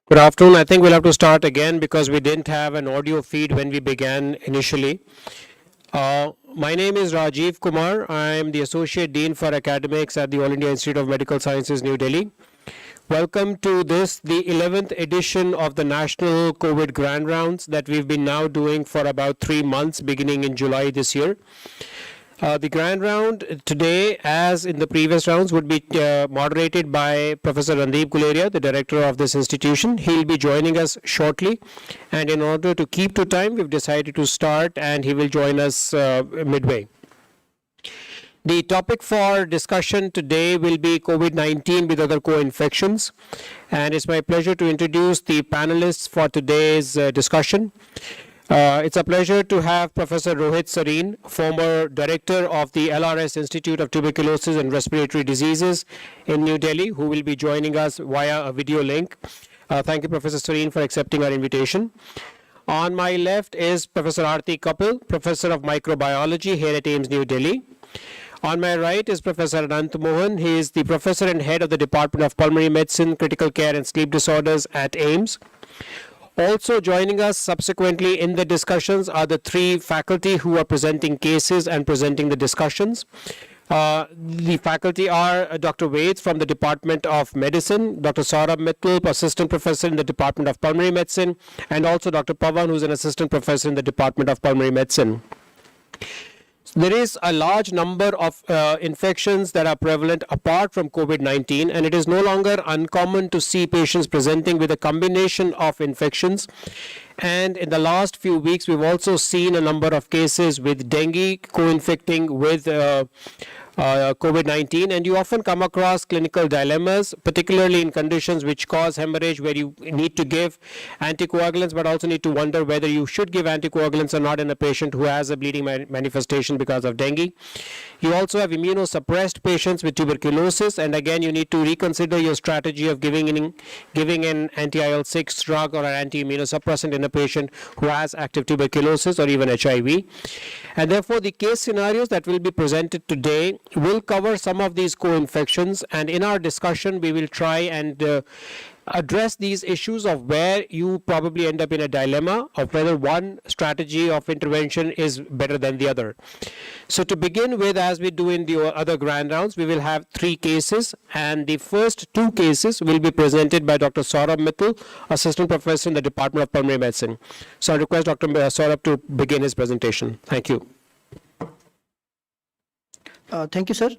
Good afternoon. I think we'll have to start again because we didn't have an audio feed when we began initially. My name is Rajiv Kumar. I am the Associate Dean for Academics at the All India Institute of Medical Sciences, New Delhi. Welcome to the 11th edition of the National COVID Grand Rounds that we've been now doing for about 3 months, beginning in July this year. The grand round today, as in the previous rounds, would be moderated by Professor Randeep Guleria, the director of this institution. He'll be joining us shortly, and in order to keep to time, we've decided to start, and he will join us midway. The topic for discussion today will be COVID-19 with other co-infections, and it's my pleasure to introduce the panelists for today's discussion. It's a pleasure to have Professor Rohit Sareen, former director of the LRS Institute of Tuberculosis and Respiratory Diseases in New Delhi, who will be joining us via a video link. Thank you, Professor Sareen, for accepting our invitation. On my left is Professor Aarti Kapil, Professor of Microbiology here at AIIMS New Delhi. On my right is Professor Anant Mohan. He is the Professor and Head of the Department of Pulmonary Medicine, Critical Care and Sleep Disorders at AIIMS. Also joining us subsequently in the discussions are the three faculty who are presenting cases and presenting the discussions. The faculty are Dr. Ved from the Department of Medicine, Dr. Saurabh Mittal, Assistant Professor in the Department of Pulmonary Medicine, and also Dr. Pavan, who's an Assistant Professor in the Department of Pulmonary Medicine. There is a large number of infections that are prevalent apart from COVID-19, and it is no longer uncommon to see patients presenting with a combination of infections. And in the last few weeks, we've also seen a number of cases with dengue co-infecting with COVID-19, and you often come across clinical dilemmas, particularly in conditions which cause hemorrhage, where you need to give anticoagulants, but also need to wonder whether you should give anticoagulants or not in a patient who has a bleeding manifestation because of dengue. You also have immunosuppressed patients with tuberculosis, and again, you need to reconsider your strategy of giving an anti-IL-6 drug or an anti-immunosuppressant in a patient who has active tuberculosis or even HIV. And therefore, the case scenarios that will be presented today will cover some of these co-infections, and in our discussion we will try and address these issues of where you probably end up in a dilemma of whether one strategy of intervention is better than the other. So to begin with, as we do in the other grand rounds, we will have three cases, and the first two cases will be presented by Dr. Saurabh Mittal, Assistant Professor in the Department of Pulmonary Medicine. So I request Dr. Saurabh to begin his presentation. Thank you. Thank you, sir.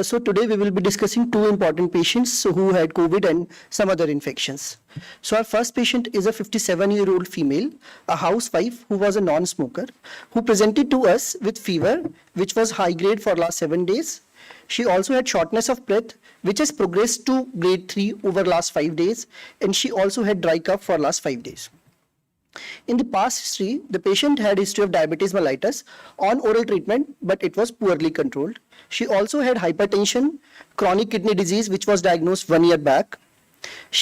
So today we will be discussing two important patients who had COVID and some other infections. So our first patient is a 57-year-old female, a housewife who was a non-smoker, who presented to us with fever, which was high grade for last 7 days. She also had shortness of breath, which has progressed to grade 3 over last 5 days, and she also had dry cough for last 5 days. In the past history, the patient had history of diabetes mellitus on oral treatment, but it was poorly controlled. She also had hypertension, chronic kidney disease, which was diagnosed 1 year back.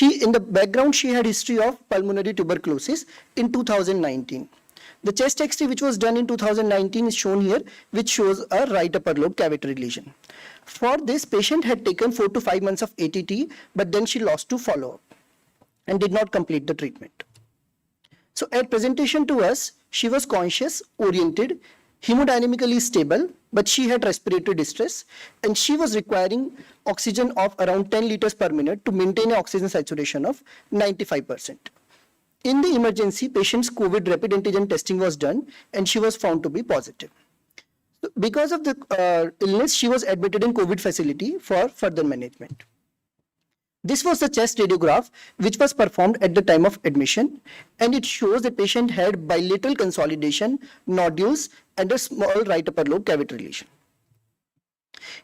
In the background, she had history of pulmonary tuberculosis in 2019. The chest X-ray which was done in 2019 is shown here, which shows a right upper lobe cavitary lesion. For this, patient had taken 4 to 5 months of ATT, but then she lost to follow-up and did not complete the treatment. So at presentation to us, she was conscious, oriented, hemodynamically stable, but she had respiratory distress, and she was requiring oxygen of around 10 liters per minute to maintain an oxygen saturation of 95%. In the emergency, patient's COVID rapid antigen testing was done, and she was found to be positive. So because of the illness, she was admitted in COVID facility for further management. This was the chest radiograph which was performed at the time of admission, and it shows the patient had bilateral consolidation, nodules, and a small right upper lobe cavitary lesion.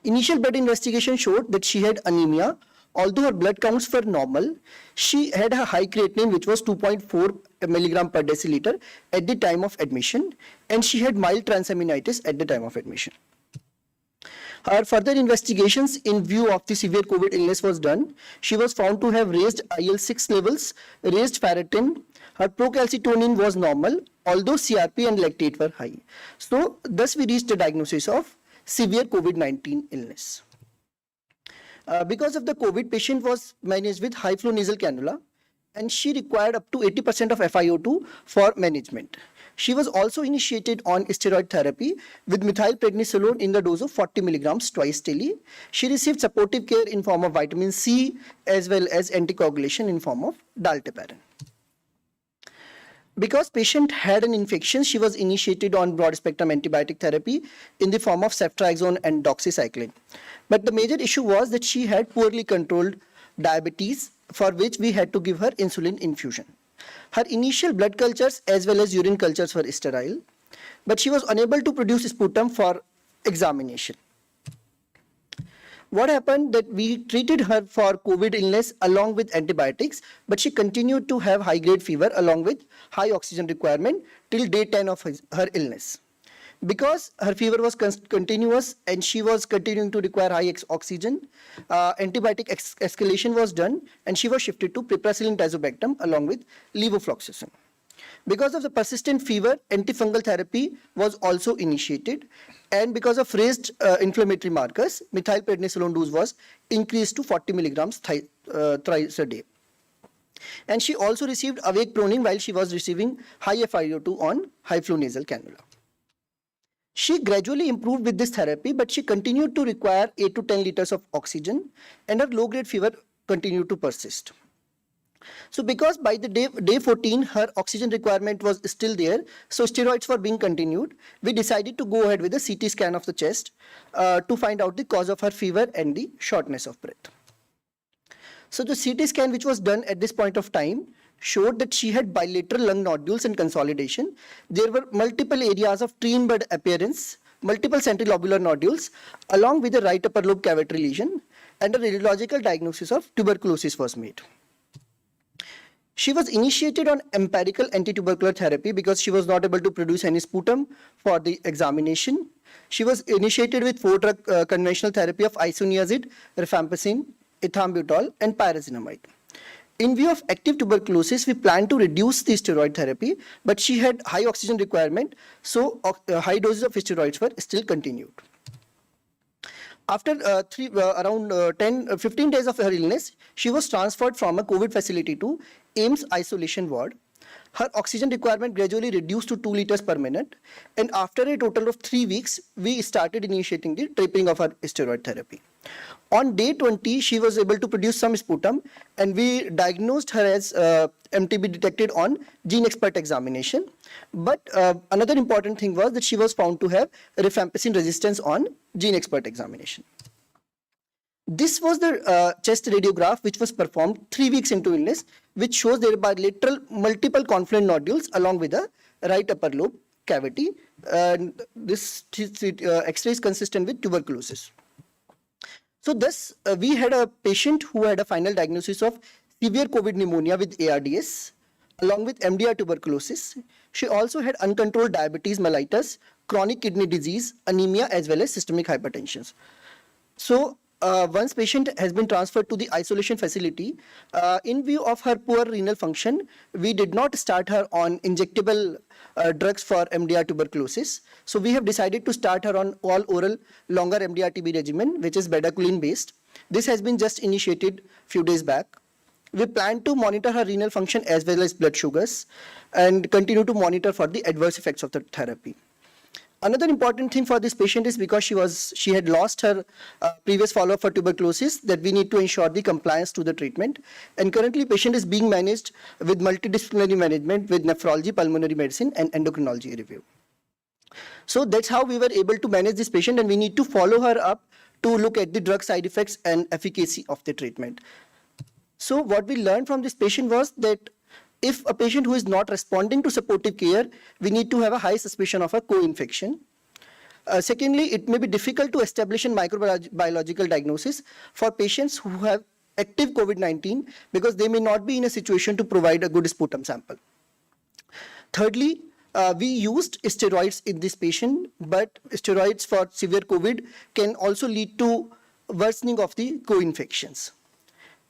Initial blood investigation showed that she had anemia. Although her blood counts were normal, she had a high creatinine which was 2.4 milligram per deciliter at the time of admission, and she had mild transaminitis at the time of admission. Her further investigations in view of the severe COVID illness was done. She was found to have raised IL-6 levels, raised ferritin. Her procalcitonin was normal, although CRP and lactate were high. So thus we reached the diagnosis of severe COVID-19 illness. Because of the COVID, patient was managed with high flow nasal cannula, and she required up to 80% of FiO2 for management. She was also initiated on steroid therapy with methylprednisolone in the dose of 40 milligrams twice daily. She received supportive care in form of vitamin C as well as anticoagulation in form of dalteparin. Because patient had an infection, she was initiated on broad-spectrum antibiotic therapy in the form of ceftriaxone and doxycycline. But the major issue was that she had poorly controlled diabetes, for which we had to give her insulin infusion. Her initial blood cultures as well as urine cultures were sterile, but she was unable to produce sputum for examination. What happened that we treated her for COVID illness along with antibiotics, but she continued to have high-grade fever along with high oxygen requirement till day 10 of her illness. Because her fever was continuous and she was continuing to require high oxygen, antibiotic escalation was done and she was shifted to piperacillin tazobactam along with levofloxacin. Because of the persistent fever, antifungal therapy was also initiated, and because of raised inflammatory markers, methylprednisolone dose was increased to 40 milligrams thrice a day. And she also received awake proning while she was receiving high FiO2 on high flow nasal cannula. She gradually improved with this therapy, but she continued to require 8 to 10 liters of oxygen, and her low-grade fever continued to persist. So because by the day 14, her oxygen requirement was still there, so steroids were being continued, we decided to go ahead with a CT scan of the chest to find out the cause of her fever and the shortness of breath. So the CT scan which was done at this point of time showed that she had bilateral lung nodules and consolidation. There were multiple areas of tree in bud appearance, multiple central lobular nodules, along with the right upper lobe cavity lesion, and a radiological diagnosis of tuberculosis was made. She was initiated on empirical anti-tubercular therapy because she was not able to produce any sputum for the examination. She was initiated with 4-drug conventional therapy of isoniazid, rifampicin, ethambutol, and pyrazinamide. In view of active tuberculosis, we planned to reduce the steroid therapy, but she had high oxygen requirement, so high doses of steroids were still continued. After around 15 days of her illness, she was transferred from a COVID facility to AIIMS isolation ward. Her oxygen requirement gradually reduced to 2 liters per minute, and after a total of 3 weeks, we started initiating the tapering of her steroid therapy. On day 20, she was able to produce some sputum, and we diagnosed her as MTB detected on GeneXpert examination. But another important thing was that she was found to have rifampicin resistance on GeneXpert examination. This was the chest radiograph which was performed 3 weeks into illness, which shows there are bilateral multiple confluent nodules along with the right upper lobe cavity. And this X-ray is consistent with tuberculosis. So thus, we had a patient who had a final diagnosis of severe COVID pneumonia with ARDS, along with MDR tuberculosis. She also had uncontrolled diabetes mellitus, chronic kidney disease, anemia, as well as systemic hypertension. So once patient has been transferred to the isolation facility, in view of her poor renal function, we did not start her on injectable drugs for MDR tuberculosis. So we have decided to start her on all oral longer MDR TB regimen, which is bedaquiline based. This has been just initiated few days back. We plan to monitor her renal function as well as blood sugars and continue to monitor for the adverse effects of the therapy. Another important thing for this patient is because she had lost her previous follow-up for tuberculosis, that we need to ensure the compliance to the treatment. And currently patient is being managed with multidisciplinary management with nephrology, pulmonary medicine, and endocrinology review. So that's how we were able to manage this patient, and we need to follow her up to look at the drug side effects and efficacy of the treatment. So what we learned from this patient was that if a patient who is not responding to supportive care, we need to have a high suspicion of a co-infection. Secondly, it may be difficult to establish a microbiological diagnosis for patients who have active COVID-19 because they may not be in a situation to provide a good sputum sample. Thirdly, we used steroids in this patient, but steroids for severe COVID can also lead to worsening of the co-infections.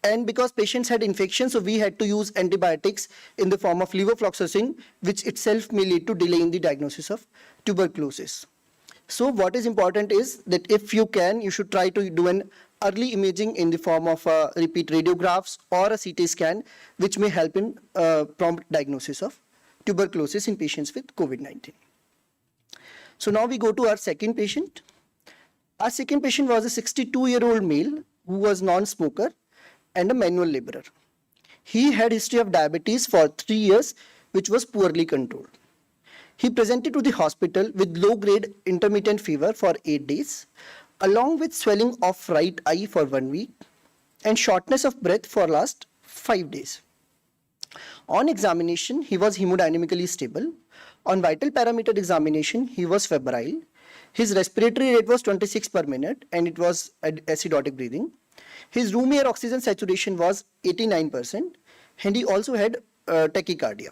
And because patients had infections, so we had to use antibiotics in the form of levofloxacin, which itself may lead to delay in the diagnosis of tuberculosis. So what is important is that if you can, you should try to do an early imaging in the form of repeat radiographs or a CT scan, which may help in prompt diagnosis of tuberculosis in patients with COVID-19. So now we go to our second patient. Our second patient was a 62-year-old male who was non-smoker and a manual laborer. He had history of diabetes for 3 years, which was poorly controlled. He presented to the hospital with low-grade intermittent fever for 8 days, along with swelling of right eye for 1 week and shortness of breath for last 5 days. On examination, he was hemodynamically stable. On vital parameter examination, he was febrile. His respiratory rate was 26 per minute and it was acidotic breathing. His room air oxygen saturation was 89% and he also had tachycardia.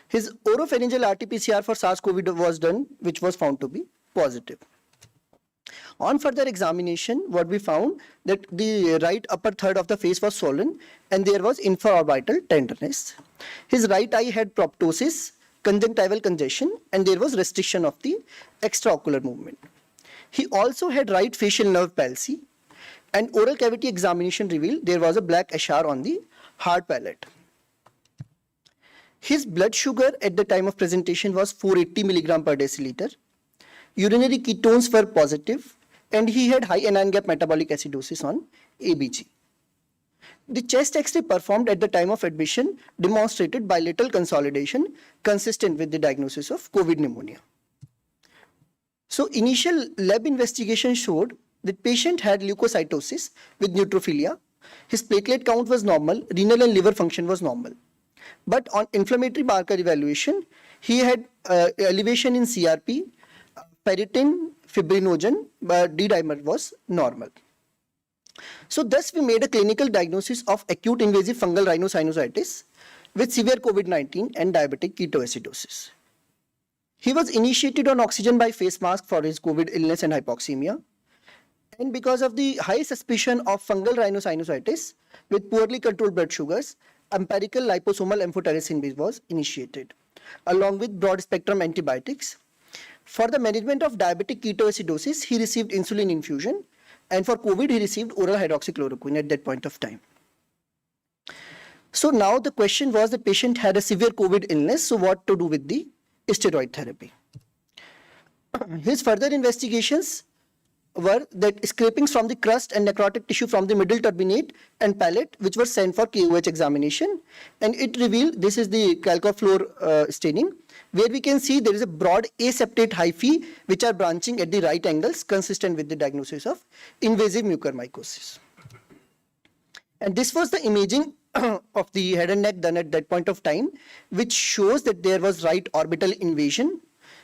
His oropharyngeal RT-PCR for SARS-CoV was done, which was found to be positive. On further examination, what we found that the right upper third of the face was swollen and there was infraorbital tenderness. His right eye had proptosis, conjunctival congestion, and there was restriction of the extraocular movement. He also had right facial nerve palsy, and oral cavity examination revealed there was a black eschar on the hard palate. His blood sugar at the time of presentation was 480 milligram per deciliter. Urinary ketones were positive, and he had high anion gap metabolic acidosis on ABG. The chest X-ray performed at the time of admission demonstrated bilateral consolidation consistent with the diagnosis of COVID pneumonia. So initial lab investigation showed that patient had leukocytosis with neutrophilia. His platelet count was normal, renal and liver function was normal. But on inflammatory marker evaluation, he had elevation in CRP, ferritin, fibrinogen, but D-dimer was normal. So thus we made a clinical diagnosis of acute invasive fungal rhinosinusitis with severe COVID-19 and diabetic ketoacidosis. He was initiated on oxygen by face mask for his COVID illness and hypoxemia. And because of the high suspicion of fungal rhinosinusitis with poorly controlled blood sugars, empirical liposomal amphotericin B was initiated, along with broad spectrum antibiotics. For the management of diabetic ketoacidosis, he received insulin infusion, and for COVID, he received oral hydroxychloroquine at that point of time. So now the question was the patient had a severe COVID illness, so what to do with the steroid therapy? His further investigations were that scrapings from the crust and necrotic tissue from the middle turbinate and palate, which were sent for KOH examination, and it revealed, this is the calcofluor staining, where we can see there is a broad aseptate hyphae which are branching at the right angles consistent with the diagnosis of invasive mucormycosis. And this was the imaging of the head and neck done at that point of time, which shows that there was right orbital invasion,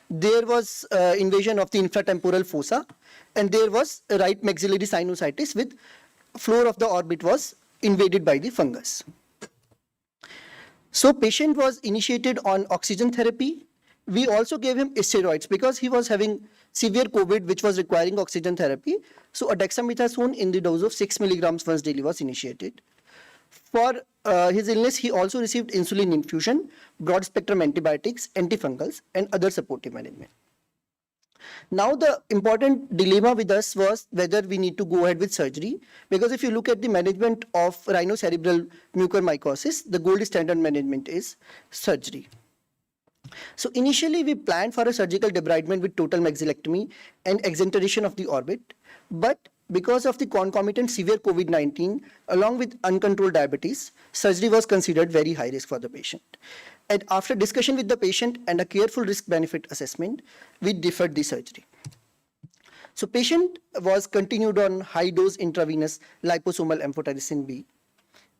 there was invasion of the infratemporal fossa, and there was right maxillary sinusitis with floor of the orbit was invaded by the fungus. So patient was initiated on oxygen therapy. We also gave him steroids because he was having severe COVID which was requiring oxygen therapy. So a dexamethasone in the dose of 6 milligrams once daily was initiated. For his illness, he also received insulin infusion, broad spectrum antibiotics, antifungals, and other supportive management. Now the important dilemma with us was whether we need to go ahead with surgery, because if you look at the management of rhinocerebral mucormycosis, the gold standard management is surgery. So initially we planned for a surgical debridement with total maxillectomy and exenteration of the orbit, but because of the concomitant severe COVID-19 along with uncontrolled diabetes, surgery was considered very high risk for the patient. And after discussion with the patient and a careful risk-benefit assessment, we deferred the surgery. So patient was continued on high-dose intravenous liposomal amphotericin B.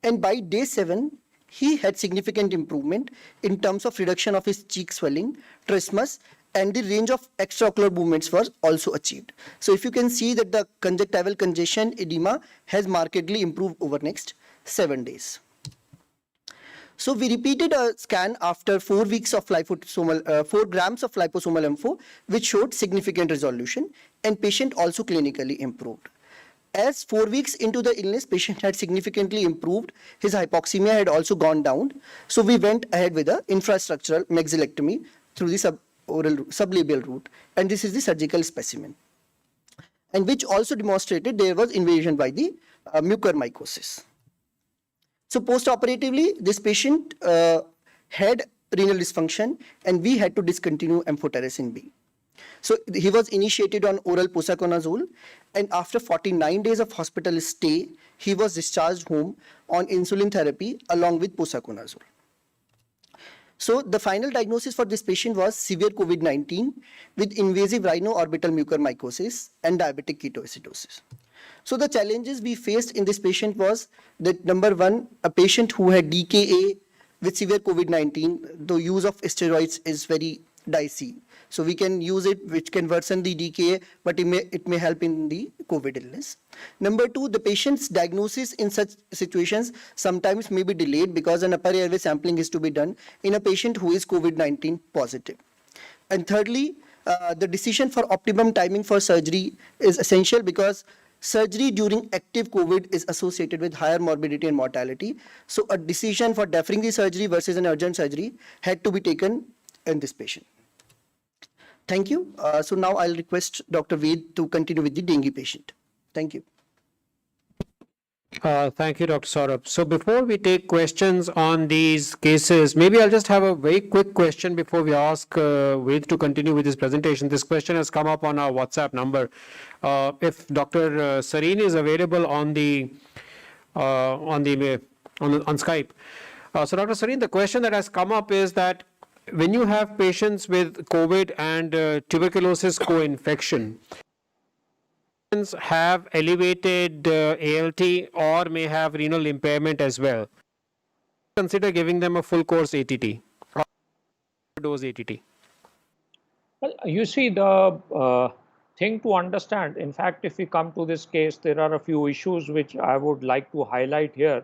And by day 7, he had significant improvement in terms of reduction of his cheek swelling, trismus, and the range of extraocular movements was also achieved. So if you can see that the conjunctival congestion edema has markedly improved over next 7 days. So we repeated a scan after 4 weeks of 4 grams of liposomal ampho, which showed significant resolution, and patient also clinically improved. As 4 weeks into the illness, patient had significantly improved. His hypoxemia had also gone down. So we went ahead with a infrastructural maxillectomy through the oral sublabial route, and this is the surgical specimen, and which also demonstrated there was invasion by the mucormycosis. So post-operatively, this patient had renal dysfunction, and we had to discontinue amphotericin B. So he was initiated on oral posaconazole, and after 49 days of hospital stay, he was discharged home on insulin therapy along with posaconazole. So the final diagnosis for this patient was severe COVID-19 with invasive rhino-orbital mucormycosis and diabetic ketoacidosis. So the challenges we faced in this patient was that number one, a patient who had DKA with severe COVID-19, the use of steroids is very dicey. So we can use it, which can worsen the DKA, but it may help in the COVID illness. Number two, the patient's diagnosis in such situations sometimes may be delayed because an upper airway sampling is to be done in a patient who is COVID-19 positive. And thirdly, the decision for optimum timing for surgery is essential because surgery during active COVID is associated with higher morbidity and mortality. So a decision for deferring the surgery versus an urgent surgery had to be taken in this patient. Thank you. So now I'll request Dr. Ved to continue with the dengue patient. Thank you. Thank you, Dr. Saurabh. So before we take questions on these cases, maybe I'll just have a very quick question before we ask Ved to continue with his presentation. This question has come up on our WhatsApp number. If Dr. Sareen is available on Skype. So Dr. Sareen, the question that has come up is that when you have patients with COVID and tuberculosis co-infection, have elevated ALT or may have renal impairment as well, consider giving them a full course ATT or dose ATT. Well, you see, the thing to understand, in fact, if we come to this case, there are a few issues which I would like to highlight here.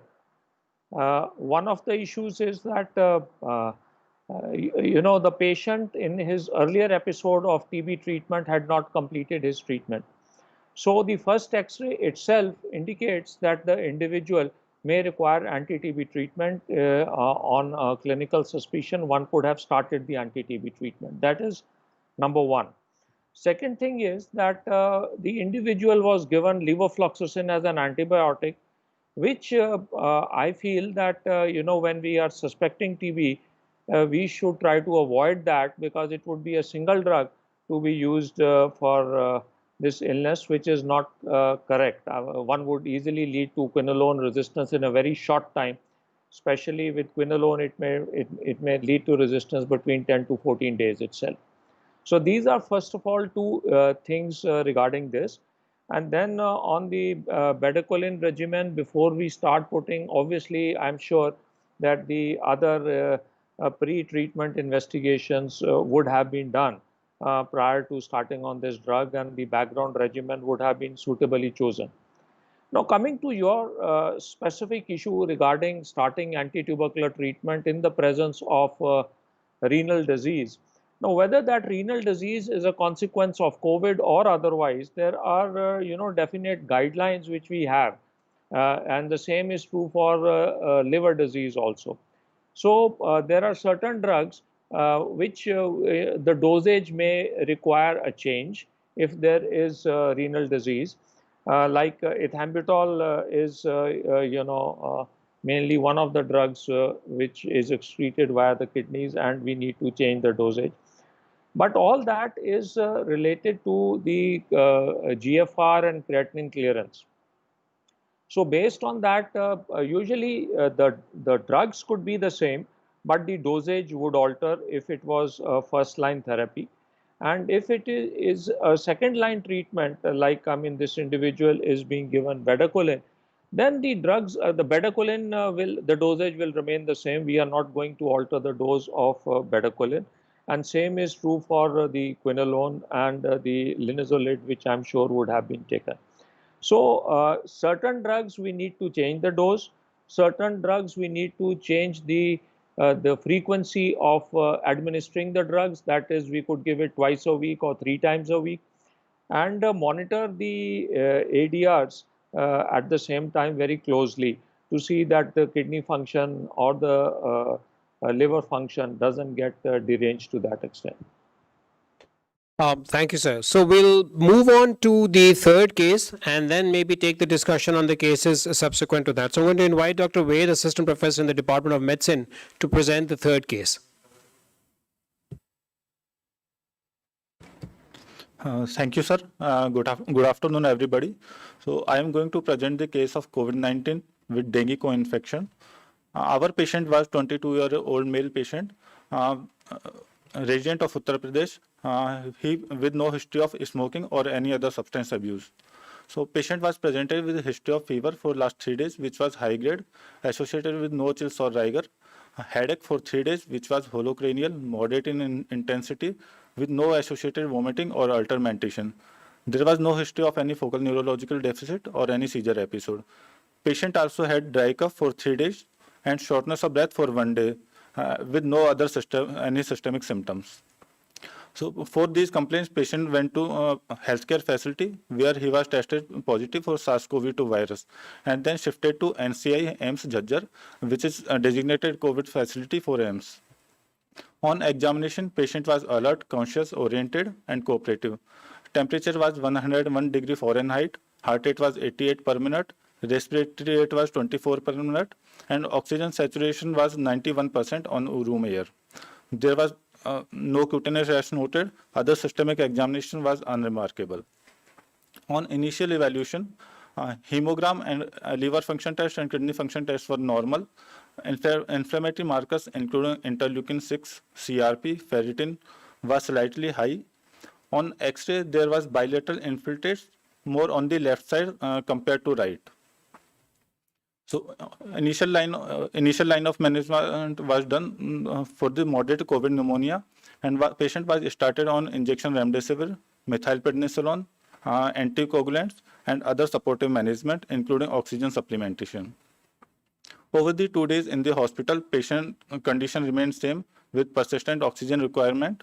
One of the issues is that the patient in his earlier episode of TB treatment had not completed his treatment. So the first X-ray itself indicates that the individual may require anti-TB treatment. On clinical suspicion, one could have started the anti-TB treatment. That is number one. Second thing is that the individual was given levofloxacin as an antibiotic, which I feel that when we are suspecting TB, we should try to avoid that because it would be a single drug to be used for this illness, which is not correct. One would easily lead to quinolone resistance in a very short time. Especially with quinolone, it may lead to resistance between 10 to 14 days itself. So these are first of all two things regarding this. And then on the bedaquiline regimen, before we start putting, obviously, I'm sure that the other pre-treatment investigations would have been done prior to starting on this drug, and the background regimen would have been suitably chosen. Now, coming to your specific issue regarding starting anti-tubercular treatment in the presence of renal disease. Now, whether that renal disease is a consequence of COVID or otherwise, there are definite guidelines which we have, and the same is true for liver disease also. So there are certain drugs which the dosage may require a change if there is renal disease. Like ethambutol is mainly one of the drugs which is excreted via the kidneys, and we need to change the dosage. But all that is related to the GFR and creatinine clearance. So based on that, usually the drugs could be the same, but the dosage would alter if it was first line therapy. And if it is a second line treatment, like this individual is being given bedaquiline, then the drugs, the bedaquiline the dosage will remain the same. We are not going to alter the dose of bedaquiline. And same is true for the quinolone and the linezolid, which I'm sure would have been taken. So certain drugs we need to change the dose. Certain drugs we need to change the frequency of administering the drugs. That is, we could give it twice a week or 3 times a week, and monitor the ADRs at the same time very closely to see that the kidney function or the liver function doesn't get deranged to that extent. Thank you, sir. So we'll move on to the third case and then maybe take the discussion on the cases subsequent to that. So I'm going to invite Dr. Wade, Assistant Professor in the Department of Medicine, to present the third case. Thank you, sir. Good afternoon, everybody. So I am going to present the case of COVID-19 with dengue co-infection. Our patient was 22-year-old male patient, resident of Uttar Pradesh. He with no history of smoking or any other substance abuse. So patient was presented with a history of fever for last 3 days, which was high grade, associated with no chills or rigor. A headache for 3 days, which was holocranial, moderate in intensity, with no associated vomiting or altermentation. There was no history of any focal neurological deficit or any seizure episode. Patient also had dry cough for 3 days and shortness of breath for 1 day, with no other any systemic symptoms. So for these complaints, patient went to a healthcare facility where he was tested positive for SARS-CoV-2 virus and then shifted to NCI AIMS Jhajjar, which is a designated COVID facility for AIMS. On examination, patient was alert, conscious, oriented, and cooperative. Temperature was 101 degree Fahrenheit, heart rate was 88 per minute, respiratory rate was 24 per minute, and oxygen saturation was 91% on room air. There was no cutaneous rash noted. Other systemic examination was unremarkable. On initial evaluation, hemogram and liver function test and kidney function test were normal. Inflammatory markers including interleukin-6, CRP, ferritin was slightly high. On X-ray, there was bilateral infiltrates more on the left side compared to right. So initial line of management was done for the moderate COVID pneumonia, and patient was started on injection remdesivir, methylprednisolone, anticoagulants, and other supportive management, including oxygen supplementation. Over the 2 days in the hospital, patient condition remained same with persistent oxygen requirement.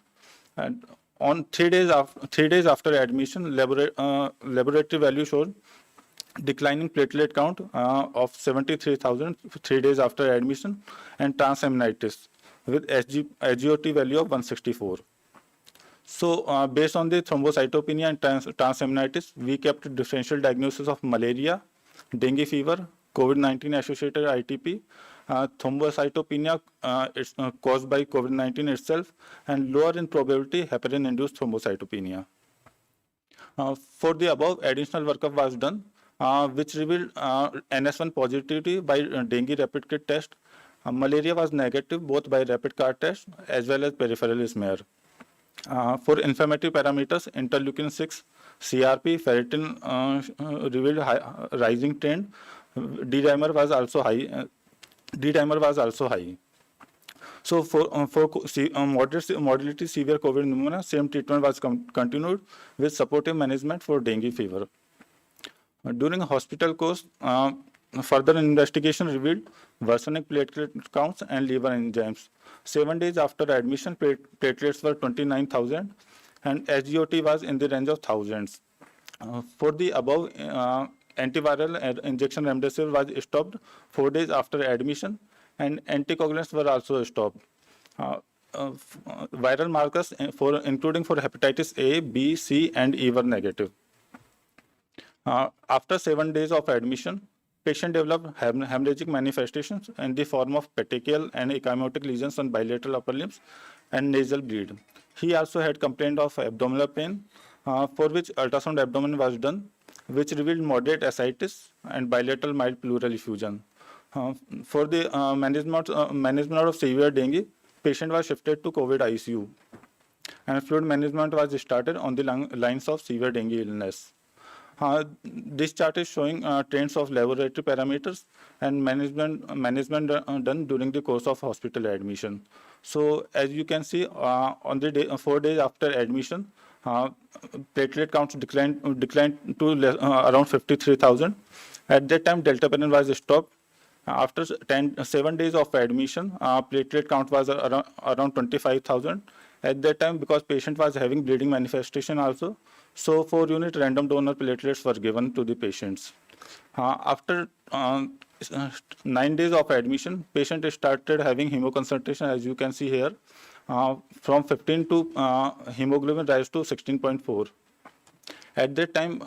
And on 3 days after admission, laboratory value showed declining platelet count of 73,000 3 days after admission, and transaminitis with SGOT value of 164. So based on the thrombocytopenia and transaminitis, we kept differential diagnosis of malaria, dengue fever, COVID-19 associated ITP, thrombocytopenia is caused by COVID-19 itself, and lower in probability heparin-induced thrombocytopenia. For the above, additional workup was done, which revealed NS1 positivity by dengue rapid kit test. Malaria was negative both by rapid CAR test as well as peripheral smear. For inflammatory parameters, interleukin-6, CRP, ferritin revealed rising trend. D-dimer was also high. So for moderately severe COVID pneumonia, same treatment was continued with supportive management for dengue fever. During a hospital course, further investigation revealed worsening platelet counts and liver enzymes. 7 days after admission, platelets were 29,000 and SGOT was in the range of thousands. For the above, antiviral injection remdesivir was stopped 4 days after admission, and anticoagulants were also stopped. Viral markers including for hepatitis A, B, C, and E were negative. After 7 days of admission, patient developed hemorrhagic manifestations in the form of petechial and ecchymotic lesions on bilateral upper limbs and nasal bleed. He also had complaint of abdominal pain, for which ultrasound abdomen was done, which revealed moderate ascites and bilateral mild pleural effusion. For the management of severe dengue, patient was shifted to COVID ICU, and fluid management was started on the lines of severe dengue illness. This chart is showing trends of laboratory parameters and management done during the course of hospital admission. So as you can see, on the day 4 days after admission, platelet counts declined to around 53,000. At that time, deltaperin was stopped. After 7 days of admission, platelet count was around 25,000. At that time, because patient was having bleeding manifestation also, so 4 unit random donor platelets were given to the patients. After 9 days of admission, patient started having hemoconcentration, as you can see here. from 15 to hemoglobin rise to 16.4. At that time,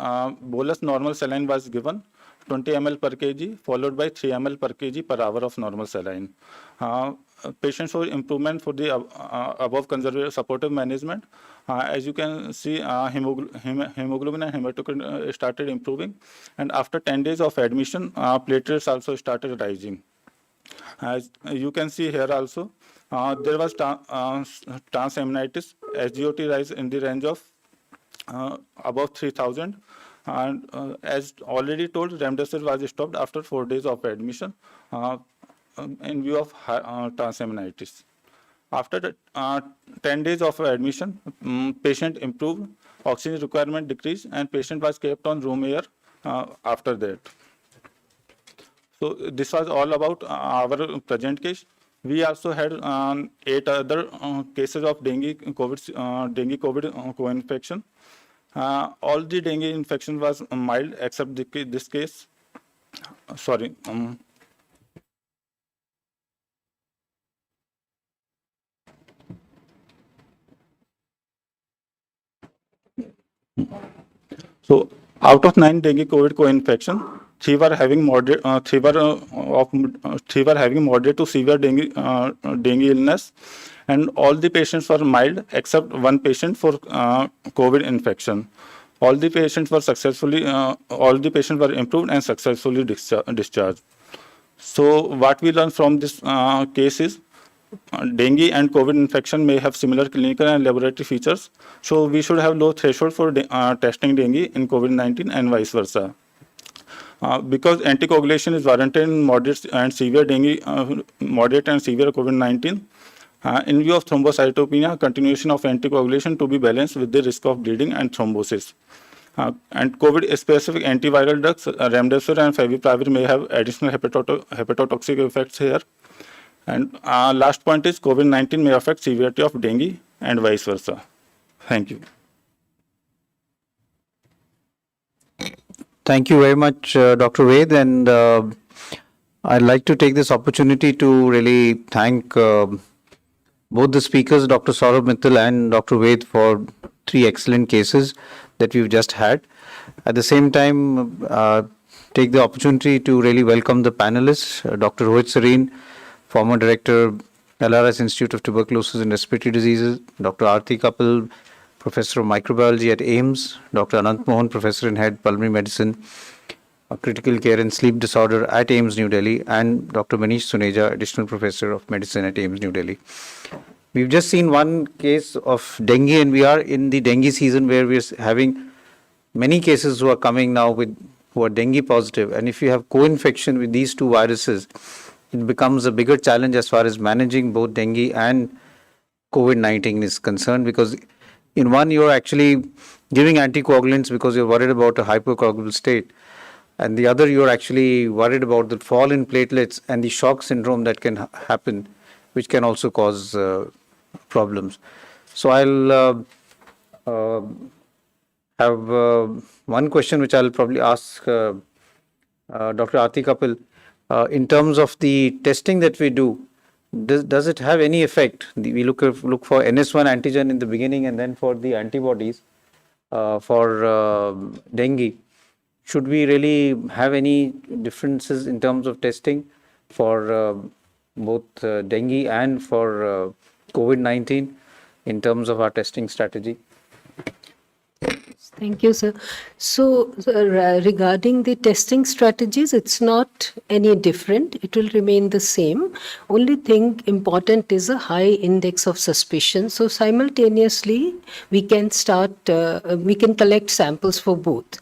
bolus normal saline was given, 20 ml per kg, followed by 3 ml per kg per hour of normal saline. Patients showed improvement for the above conservative supportive management. As you can see, hemoglobin and hematocrit started improving, and after 10 days of admission, platelets also started rising. As you can see here also, there was transaminitis, SGOT rise in the range of above 3,000, and as already told, remdesivir was stopped after 4 days of admission in view of transaminitis. After 10 days of admission, patient improved, oxygen requirement decreased, and patient was kept on room air after that. So this was all about our present case. We also had 8 other cases of dengue COVID co-infection. All the dengue infection was mild except this case. Sorry. So out of 9 dengue COVID co-infection, 3 were having moderate, 3 were having moderate to severe dengue illness, and all the patients were mild except 1 patient for COVID infection. All the patients were successfully, all the patients were improved and successfully discharged. So what we learned from this case is dengue and COVID infection may have similar clinical and laboratory features. So we should have low threshold for testing dengue in COVID-19 and vice versa. Because anticoagulation is warranted in moderate and severe dengue, moderate and severe COVID-19, in view of thrombocytopenia, continuation of anticoagulation to be balanced with the risk of bleeding and thrombosis. And COVID-specific antiviral drugs, remdesivir and favipiravir may have additional hepatotoxic effects here. And last point is COVID-19 may affect severity of dengue and vice versa. Thank you. Thank you very much, Dr. Ved, and I'd like to take this opportunity to really thank both the speakers, Dr. Saurabh Mittal and Dr. Ved, for 3 excellent cases that we've just had. At the same time, take the opportunity to really welcome the panelists, Dr. Rohit Sareen, former Director, LRS Institute of Tuberculosis and Respiratory Diseases, Dr. Aarti Kapil, Professor of Microbiology at AIIMS, Dr. Anant Mohan, Professor and Head Pulmonary Medicine, Critical Care and Sleep Disorder at AIIMS New Delhi, and Dr. Manish Suneja, Additional Professor of Medicine at AIIMS New Delhi. We've just seen one case of dengue, and we are in the dengue season where we're having many cases who are coming now who are dengue positive. And if you have co-infection with these 2 viruses, it becomes a bigger challenge as far as managing both dengue and COVID-19 is concerned, because in one, you're actually giving anticoagulants because you're worried about a hypercoagulable state. And the other, you're actually worried about the fall in platelets and the shock syndrome that can happen, which can also cause problems. So I'll have one question which I'll probably ask Dr. Aarti Kapil. In terms of the testing that we do, does it have any effect? We look for NS1 antigen in the beginning and then for the antibodies for dengue. Should we really have any differences in terms of testing for both dengue and for COVID-19 in terms of our testing strategy? Thank you, sir. So, regarding the testing strategies, it's not any different. It will remain the same. Only thing important is a high index of suspicion. So, simultaneously, we can collect samples for both.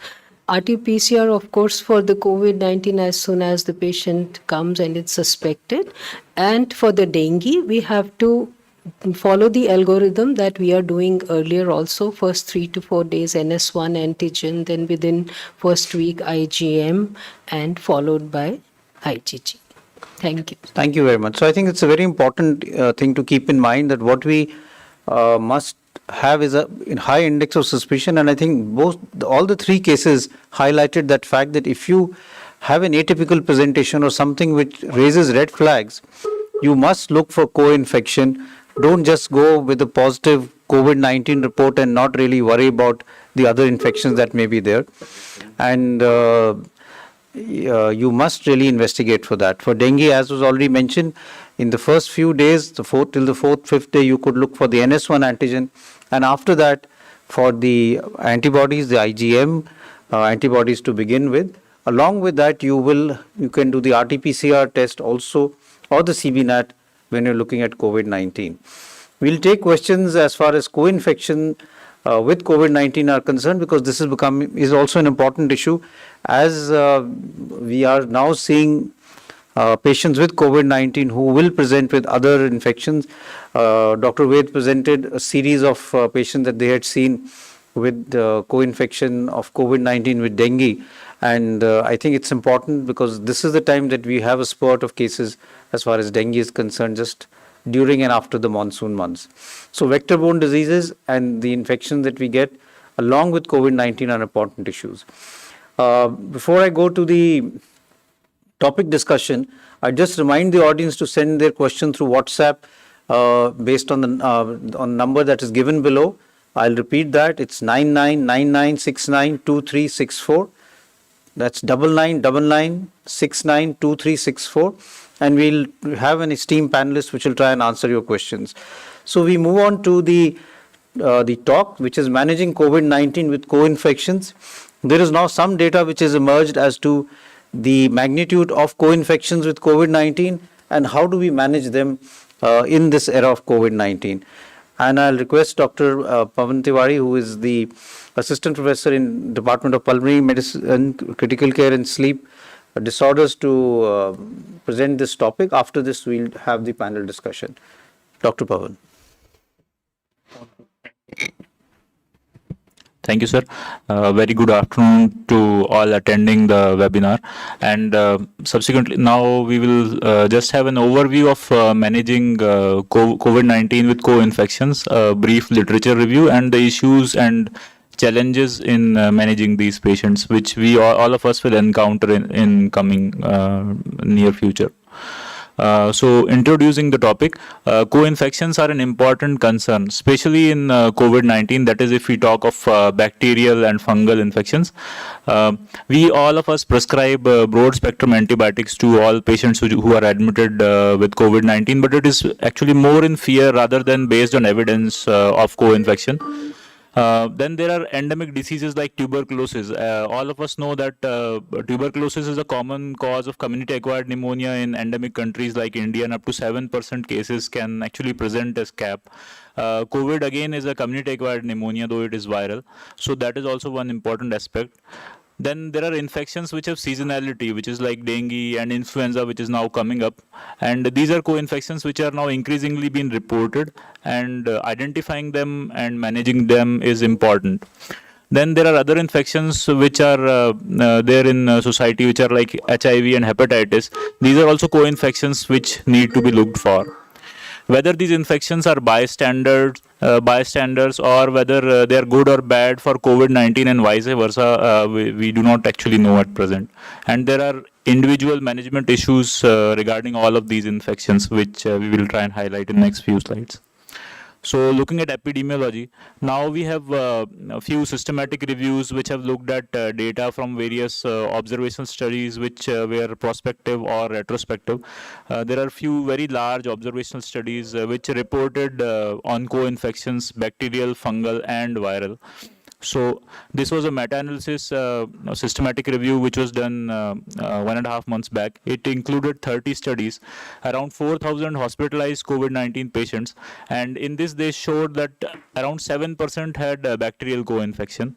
RT-PCR, of course, for the COVID-19 as soon as the patient comes and it's suspected. And for the dengue, we have to follow the algorithm that we are doing earlier also. First 3 to 4 days NS1 antigen, then within first week IgM, and followed by IgG. Thank you. Thank you very much. So I think it's a very important thing to keep in mind that what we must have is a high index of suspicion, and I think all the 3 cases highlighted that fact that if you have an atypical presentation or something which raises red flags, you must look for co-infection don't just go with the positive COVID-19 report and not really worry about the other infections that may be there. And you must really investigate for that. For dengue, as was already mentioned, in the first few days, till the fourth, fifth day, you could look for the NS1 antigen. And after that, for the antibodies, the IgM antibodies to begin with. Along with that, you can do the RT-PCR test also, or the CBNAT when you're looking at COVID-19. We'll take questions as far as co-infection with COVID-19 are concerned, because this is also an important issue, as we are now seeing patients with COVID-19 who will present with other infections. Dr. Ved presented a series of patients that they had seen with co-infection of COVID-19 with dengue. And I think it's important because this is the time that we have a spurt of cases as far as dengue is concerned, just during and after the monsoon months. So vector-borne diseases and the infections that we get along with COVID-19 are important issues. Before I go to the topic discussion, I just remind the audience to send their question through WhatsApp based on the number that is given below. I'll repeat that. It's 9999692364. That's 9999692364. And we'll have an esteemed panelist which will try and answer your questions. So we move on to the talk, which is managing COVID-19 with co-infections. There is now some data which has emerged as to the magnitude of co-infections with COVID-19 and how do we manage them in this era of COVID-19. And I'll request Dr. Pavan Tiwari, who is the Assistant Professor in Department of Pulmonary Medicine, Critical Care and Sleep Disorders, to present this topic. After this, we'll have the panel discussion. Dr. Pavan. Thank you, sir. Very good afternoon to all attending the webinar. And subsequently, now we will just have an overview of managing COVID-19 with co-infections, a brief literature review, and the issues and challenges in managing these patients, which we all of us will encounter in coming near future. So introducing the topic, co-infections are an important concern, especially in COVID-19, that is if we talk of bacterial and fungal infections. We all of us prescribe broad spectrum antibiotics to all patients who are admitted with COVID-19, but it is actually more in fear rather than based on evidence of co-infection. Then there are endemic diseases like tuberculosis. All of us know that tuberculosis is a common cause of community-acquired pneumonia in endemic countries like India, and up to 7% cases can actually present as CAP. COVID again is a community-acquired pneumonia, though it is viral. So that is also one important aspect. Then there are infections which have seasonality, which is like dengue and influenza, which is now coming up. And these are co-infections which are now increasingly being reported, and identifying them and managing them is important. Then there are other infections which are there in society, which are like HIV and hepatitis. These are also co-infections which need to be looked for. Whether these infections are bystanders or whether they are good or bad for COVID-19 and vice versa, we do not actually know at present. And there are individual management issues regarding all of these infections, which we will try and highlight in the next few slides. So looking at epidemiology, now we have a few systematic reviews which have looked at data from various observational studies which were prospective or retrospective. There are a few very large observational studies which reported on co-infections, bacterial, fungal and viral. So this was a meta-analysis, systematic review which was done 1.5 months back. It included 30 studies, around 4,000 hospitalized COVID-19 patients, and in this they showed that around 7% had bacterial co-infection.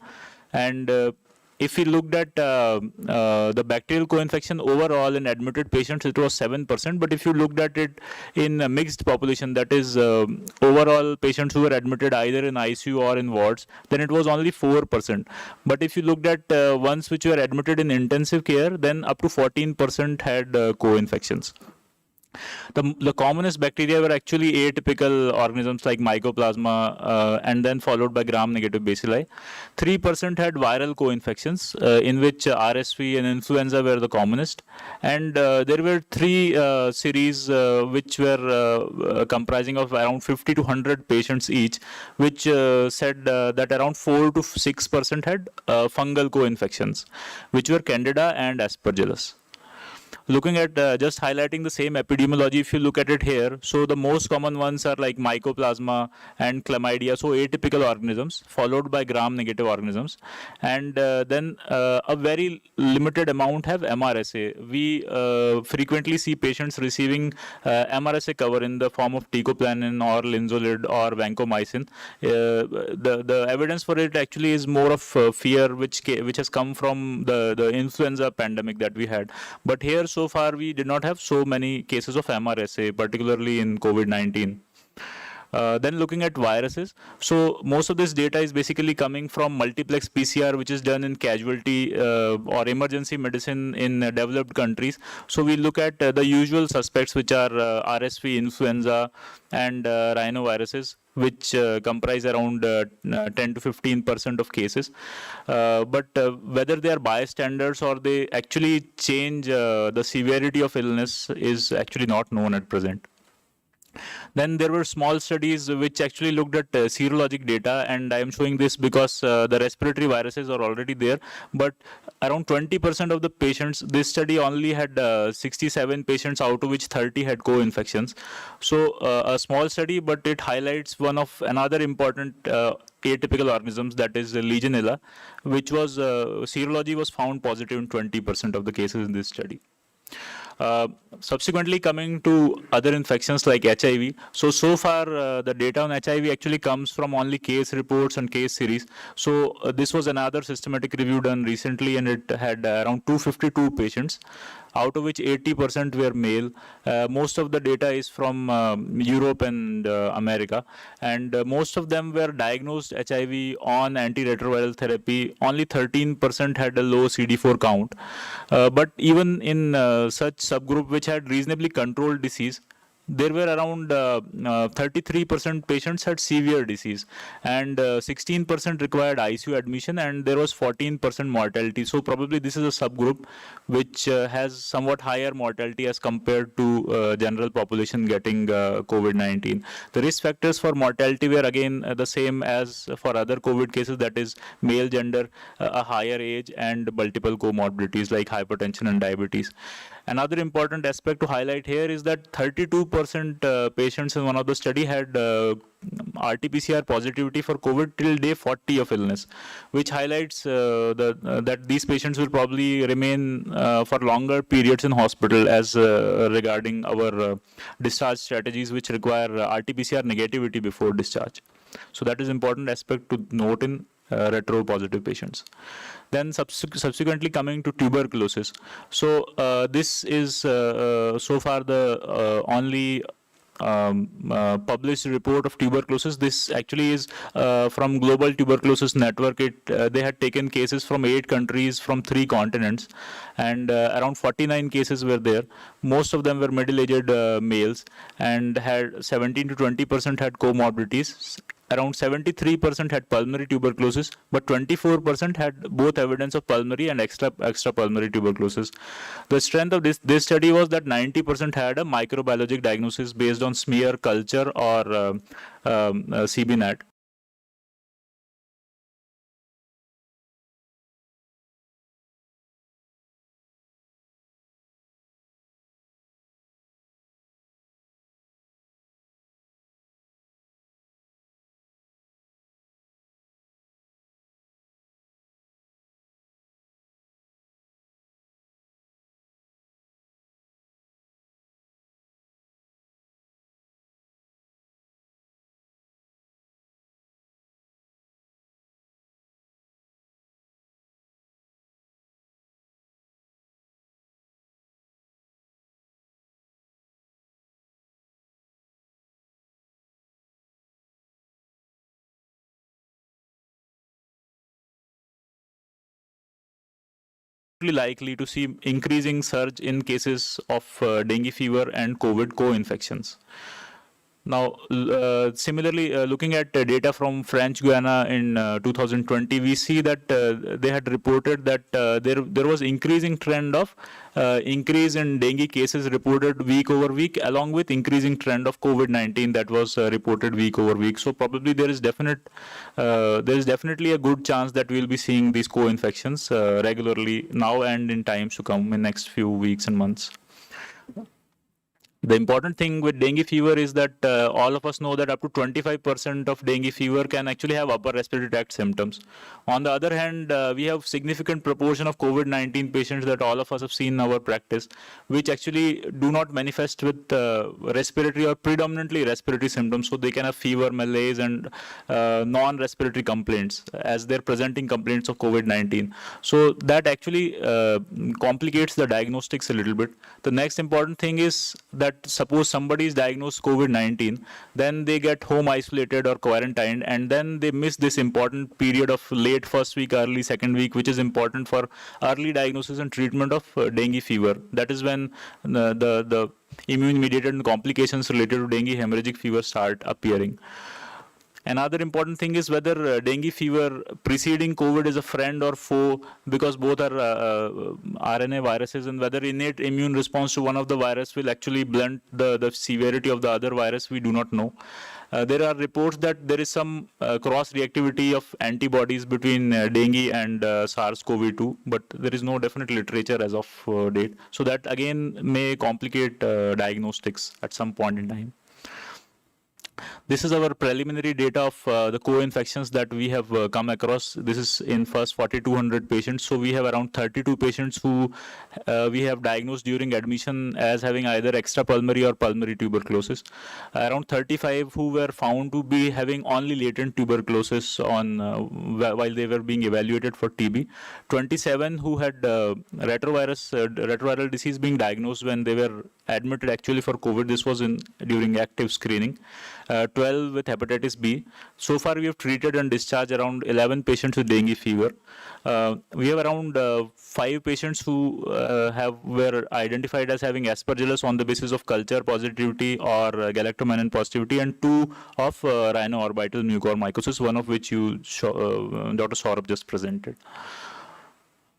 And if we looked at the bacterial co-infection overall in admitted patients, it was 7%. But if you looked at it in a mixed population, that is overall patients who were admitted either in ICU or in wards, then it was only 4%. But if you looked at ones which were admitted in intensive care, then up to 14% had co-infections. The commonest bacteria were actually atypical organisms like Mycoplasma, and then followed by gram-negative bacilli. 3% had viral co-infections, in which RSV and influenza were the commonest. And there were three series which were comprising of around 50 to 100 patients each, which said that around 4 to 6% had fungal co-infections, which were Candida and Aspergillus. Looking at just highlighting the same epidemiology, if you look at it here, so the most common ones are like Mycoplasma and Chlamydia, so atypical organisms, followed by gram-negative organisms, and then a very limited amount have MRSA. We frequently see patients receiving MRSA cover in the form of teicoplanin or linezolid or vancomycin. The evidence for it actually is more of fear, which has come from the influenza pandemic that we had. But here, so far, we did not have so many cases of MRSA, particularly in COVID-19. Then looking at viruses, so most of this data is basically coming from multiplex PCR, which is done in casualty or emergency medicine in developed countries. So we look at the usual suspects, which are RSV, influenza, and rhinoviruses, which comprise around 10 to 15% of cases. But whether they are bystanders or they actually change the severity of illness is actually not known at present. Then there were small studies which actually looked at serologic data, and I am showing this because the respiratory viruses are already there. But around 20% of the patients, this study only had 67 patients, out of which 30 had co-infections. So a small study, but it highlights one of another important atypical organisms, that is Legionella, which was serology was found positive in 20% of the cases in this study. Subsequently, coming to other infections like HIV. So far, the data on HIV actually comes from only case reports and case series. So this was another systematic review done recently, and it had around 252 patients, out of which 80% were male. Most of the data is from Europe and America, and most of them were diagnosed HIV on antiretroviral therapy. Only 13% had a low CD4 count. But even in such subgroup which had reasonably controlled disease, there were around 33% patients had severe disease, and 16% required ICU admission, and there was 14% mortality. So probably this is a subgroup which has somewhat higher mortality as compared to general population getting COVID-19. The risk factors for mortality were again the same as for other COVID cases, that is male gender, a higher age, and multiple comorbidities like hypertension and diabetes. Another important aspect to highlight here is that 32% patients in one of the study had RT-PCR positivity for COVID till day 40 of illness, which highlights that these patients will probably remain for longer periods in hospital as regarding our discharge strategies, which require RT-PCR negativity before discharge. So that is important aspect to note in retro-positive patients. Then subsequently coming to tuberculosis. So this is so far the only published report of tuberculosis. This actually is from Global Tuberculosis Network. They had taken cases from 8 countries from 3 continents, and around 49 cases were there. Most of them were middle-aged males, and had 17 to 20% had comorbidities. Around 73% had pulmonary tuberculosis, but 24% had both evidence of pulmonary and extrapulmonary tuberculosis. The strength of this study was that 90% had a microbiologic diagnosis based on smear culture or CBNAT. absolutely likely to see increasing surge in cases of dengue fever and COVID co-infections. Now, similarly, looking at data from French Guiana in 2020, we see that they had reported that there was increasing trend of increase in dengue cases reported week over week, along with increasing trend of COVID-19 that was reported week over week. So probably there is definitely a good chance that we'll be seeing these co-infections regularly now and in times to come in next few weeks and months. The important thing with dengue fever is that all of us know that up to 25% of dengue fever can actually have upper respiratory tract symptoms. On the other hand, we have significant proportion of COVID-19 patients that all of us have seen in our practice, which actually do not manifest with respiratory or predominantly respiratory symptoms. So they can have fever, malaise, and non-respiratory complaints as they're presenting complaints of COVID-19. So that actually complicates the diagnostics a little bit. The next important thing is that suppose somebody is diagnosed COVID-19, then they get home isolated or quarantined, and then they miss this important period of late first week, early second week, which is important for early diagnosis and treatment of dengue fever. That is when the immune-mediated complications related to dengue hemorrhagic fever start appearing. Another important thing is whether dengue fever preceding COVID is a friend or foe, because both are RNA viruses, and whether innate immune response to one of the virus will actually blunt the severity of the other virus, we do not know. There are reports that there is some cross-reactivity of antibodies between dengue and SARS-CoV-2, but there is no definite literature as of date. So that again may complicate diagnostics at some point in time. This is our preliminary data of the co-infections that we have come across. This is in first 4,200 patients. So we have around 32 patients who we have diagnosed during admission as having either extrapulmonary or pulmonary tuberculosis. Around 35 who were found to be having only latent tuberculosis on while they were being evaluated for TB. 27 who had retroviral disease being diagnosed when they were admitted actually for COVID. This was during active screening. 12 with hepatitis B. So far, we have treated and discharged around 11 patients with dengue fever. We have around 5 patients who were identified as having aspergillus on the basis of culture positivity or galactomannan positivity, and 2 of rhinoorbital mucormycosis, one of which Dr. Saurabh just presented.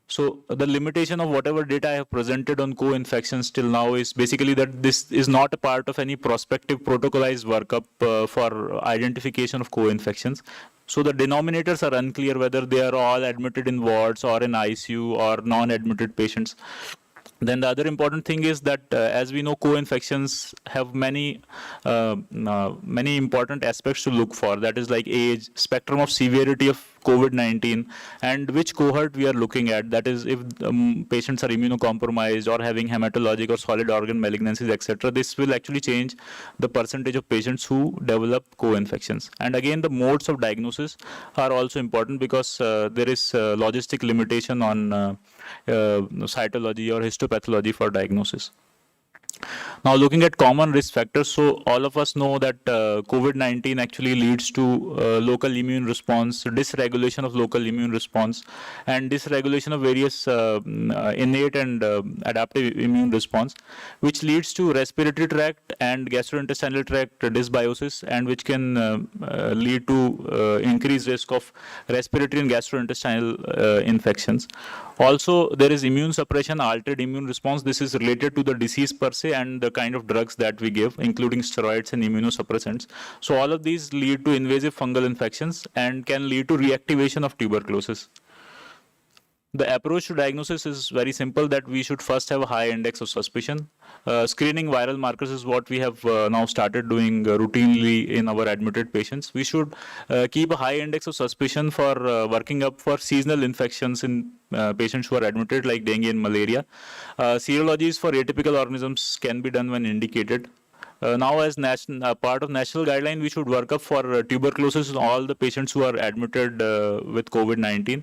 So the limitation of whatever data I have presented on co-infections till now is basically that this is not a part of any prospective protocolized workup for identification of co-infections. So the denominators are unclear whether they are all admitted in wards or in ICU or non-admitted patients. Then the other important thing is that as we know, co-infections have many important aspects to look for. That is like age, spectrum of severity of COVID-19, and which cohort we are looking at. That is, if patients are immunocompromised or having hematologic or solid organ malignancies, etc. This will actually change the percentage of patients who develop co-infections. And again, the modes of diagnosis are also important because there is logistic limitation on cytology or histopathology for diagnosis. Now, looking at common risk factors, so all of us know that COVID-19 actually leads to local immune response, dysregulation of local immune response, and dysregulation of various innate and adaptive immune response, which leads to respiratory tract and gastrointestinal tract dysbiosis, and which can lead to increased risk of respiratory and gastrointestinal infections. Also, there is immune suppression, altered immune response. This is related to the disease per se and the kind of drugs that we give, including steroids and immunosuppressants. So all of these lead to invasive fungal infections and can lead to reactivation of tuberculosis. The approach to diagnosis is very simple, that we should first have a high index of suspicion. Screening viral markers is what we have now started doing routinely in our admitted patients. We should keep a high index of suspicion for working up for seasonal infections in patients who are admitted, like dengue and malaria. Serologies for atypical organisms can be done when indicated. Now, as part of national guideline, we should work up for tuberculosis in all the patients who are admitted with COVID-19.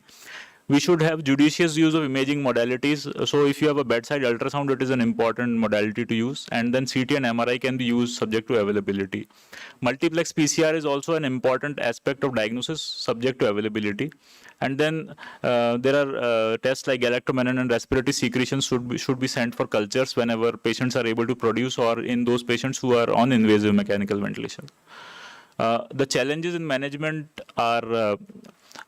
We should have judicious use of imaging modalities. So if you have a bedside ultrasound, it is an important modality to use. And then CT and MRI can be used subject to availability. Multiplex PCR is also an important aspect of diagnosis subject to availability. And then there are tests like galactomannan and respiratory secretions should be sent for cultures whenever patients are able to produce, or in those patients who are on invasive mechanical ventilation. The challenges in management are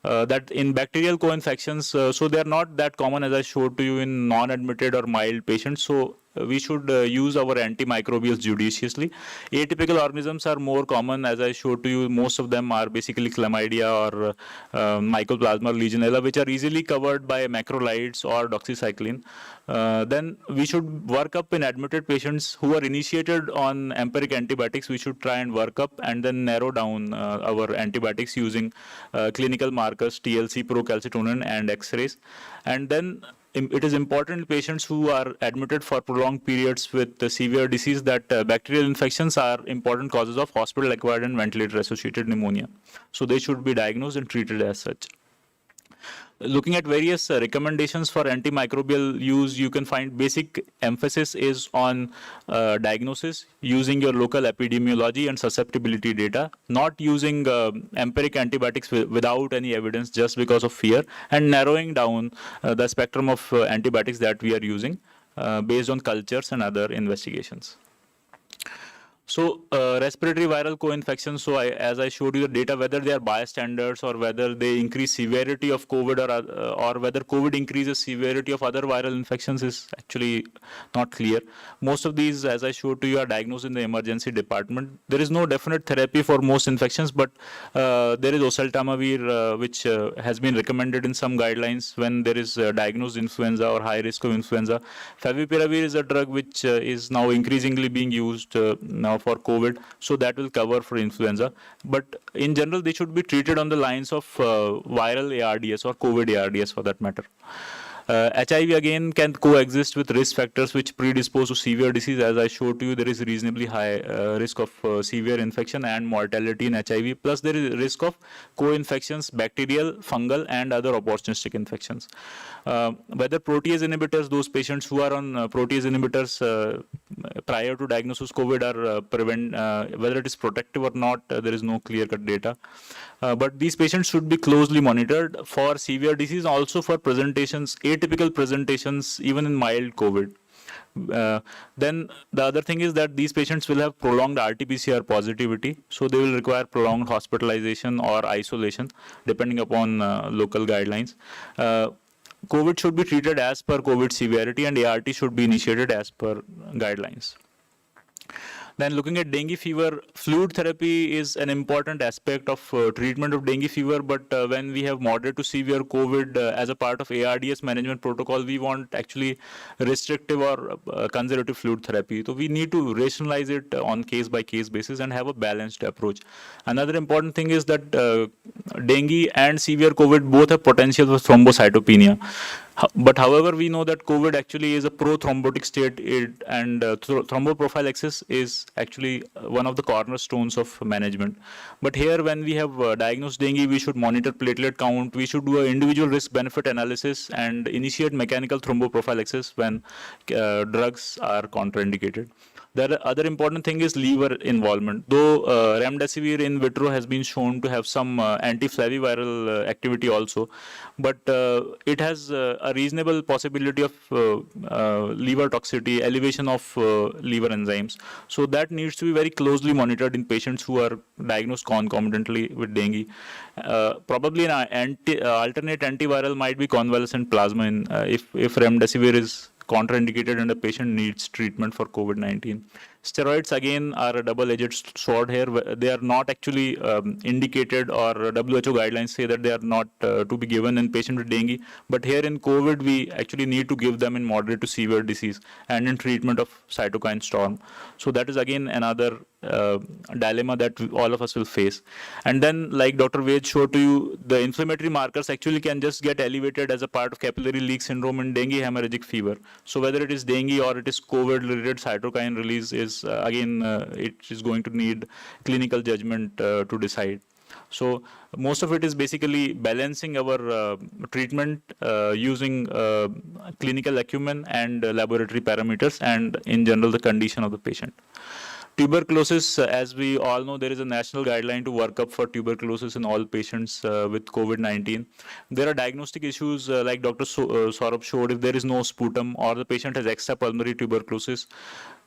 that in bacterial co-infections, so they are not that common as I showed to you in non-admitted or mild patients. So we should use our antimicrobials judiciously. Atypical organisms are more common, as I showed to you. Most of them are basically chlamydia or mycoplasma or legionella, which are easily covered by macrolides or doxycycline. Then we should work up in admitted patients who are initiated on empiric antibiotics. We should try and work up and then narrow down our antibiotics using clinical markers, TLC, procalcitonin, and X-rays. And then it is important in patients who are admitted for prolonged periods with severe disease that bacterial infections are important causes of hospital-acquired and ventilator-associated pneumonia. So they should be diagnosed and treated as such. Looking at various recommendations for antimicrobial use, you can find basic emphasis is on diagnosis using your local epidemiology and susceptibility data, not using empiric antibiotics without any evidence just because of fear, and narrowing down the spectrum of antibiotics that we are using based on cultures and other investigations. So respiratory viral co-infections, so as I showed you the data, whether they are bystanders or whether they increase severity of COVID or whether COVID increases severity of other viral infections is actually not clear. Most of these, as I showed to you, are diagnosed in the emergency department. There is no definite therapy for most infections, but there is oseltamivir, which has been recommended in some guidelines when there is diagnosed influenza or high risk of influenza. Favipiravir is a drug which is now increasingly being used now for COVID, so that will cover for influenza. But in general, they should be treated on the lines of viral ARDS or COVID ARDS for that matter. HIV again can coexist with risk factors which predispose to severe disease. As I showed to you, there is reasonably high risk of severe infection and mortality in HIV. Plus, there is risk of co-infections, bacterial, fungal, and other opportunistic infections. Whether protease inhibitors, those patients who are on protease inhibitors prior to diagnosis COVID are whether it is protective or not, there is no clear-cut data. But these patients should be closely monitored for severe disease, also for presentations, atypical presentations, even in mild COVID. Then the other thing is that these patients will have prolonged RT-PCR positivity, so they will require prolonged hospitalization or isolation, depending upon local guidelines. COVID should be treated as per COVID severity, and ART should be initiated as per guidelines. Then looking at dengue fever, fluid therapy is an important aspect of treatment of dengue fever, but when we have moderate to severe COVID as a part of ARDS management protocol, we want actually restrictive or conservative fluid therapy. So we need to rationalize it on case-by-case basis and have a balanced approach. Another important thing is that dengue and severe COVID both have potential for thrombocytopenia. But however, we know that COVID actually is a pro-thrombotic state, and thromboprophylaxis is actually one of the cornerstones of management. But here, when we have diagnosed dengue, we should monitor platelet count, we should do an individual risk-benefit analysis and initiate mechanical thromboprophylaxis when drugs are contraindicated. The other important thing is liver involvement. Though remdesivir in vitro has been shown to have some anti-flaviviral activity also, but it has a reasonable possibility of liver toxicity, elevation of liver enzymes. So that needs to be very closely monitored in patients who are diagnosed concomitantly with dengue. Probably an alternate antiviral might be convalescent plasma if remdesivir is contraindicated and a patient needs treatment for COVID-19. Steroids again are a double-edged sword here. They are not actually indicated, or WHO guidelines say that they are not to be given in patients with dengue. But here in COVID, we actually need to give them in moderate to severe disease and in treatment of cytokine storm. So that is again another dilemma that all of us will face. And then, like Dr. Ved showed to you, the inflammatory markers actually can just get elevated as a part of capillary leak syndrome in dengue hemorrhagic fever. So whether it is dengue or it is COVID-related cytokine release is again, it is going to need clinical judgment to decide. So most of it is basically balancing our treatment using clinical acumen and laboratory parameters, and in general the condition of the patient. Tuberculosis, as we all know, there is a national guideline to work up for tuberculosis in all patients with COVID-19. There are diagnostic issues like Dr. Saurabh showed. If there is no sputum or the patient has extrapulmonary tuberculosis,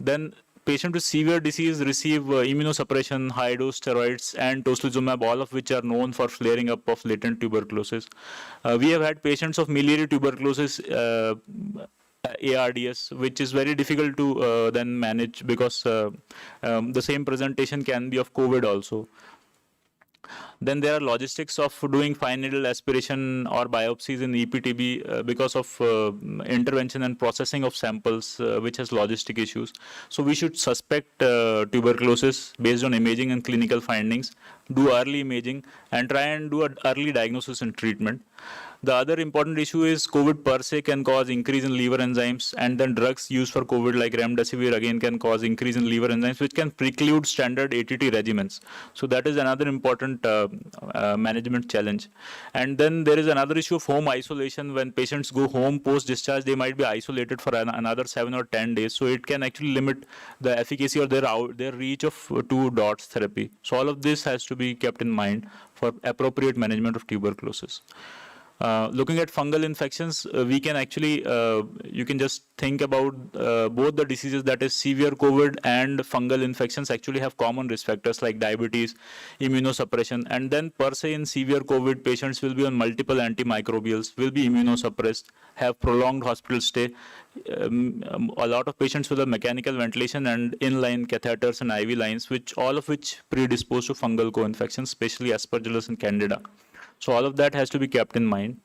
then patient with severe disease receive immunosuppression, high-dose steroids, and tocilizumab, all of which are known for flaring up of latent tuberculosis. We have had patients of miliary tuberculosis, ARDS, which is very difficult to then manage because the same presentation can be of COVID also. Then there are logistics of doing fine needle aspiration or biopsies in EPTB because of intervention and processing of samples, which has logistic issues. So we should suspect tuberculosis based on imaging and clinical findings, do early imaging, and try and do an early diagnosis and treatment. The other important issue is COVID per se can cause increase in liver enzymes, and then drugs used for COVID like remdesivir again can cause increase in liver enzymes, which can preclude standard ATT regimens. So that is another important management challenge. And then there is another issue of home isolation. When patients go home post-discharge, they might be isolated for another 7 or 10 days. So it can actually limit the efficacy or their reach of 2 dots therapy. So all of this has to be kept in mind for appropriate management of tuberculosis. Looking at fungal infections, we can actually, you can just think about both the diseases, that is severe COVID and fungal infections actually have common risk factors like diabetes, immunosuppression, and then per se in severe COVID, patients will be on multiple antimicrobials, will be immunosuppressed, have prolonged hospital stay. A lot of patients will have mechanical ventilation and inline catheters and IV lines, all of which predispose to fungal co-infections, especially Aspergillus and Candida. So all of that has to be kept in mind.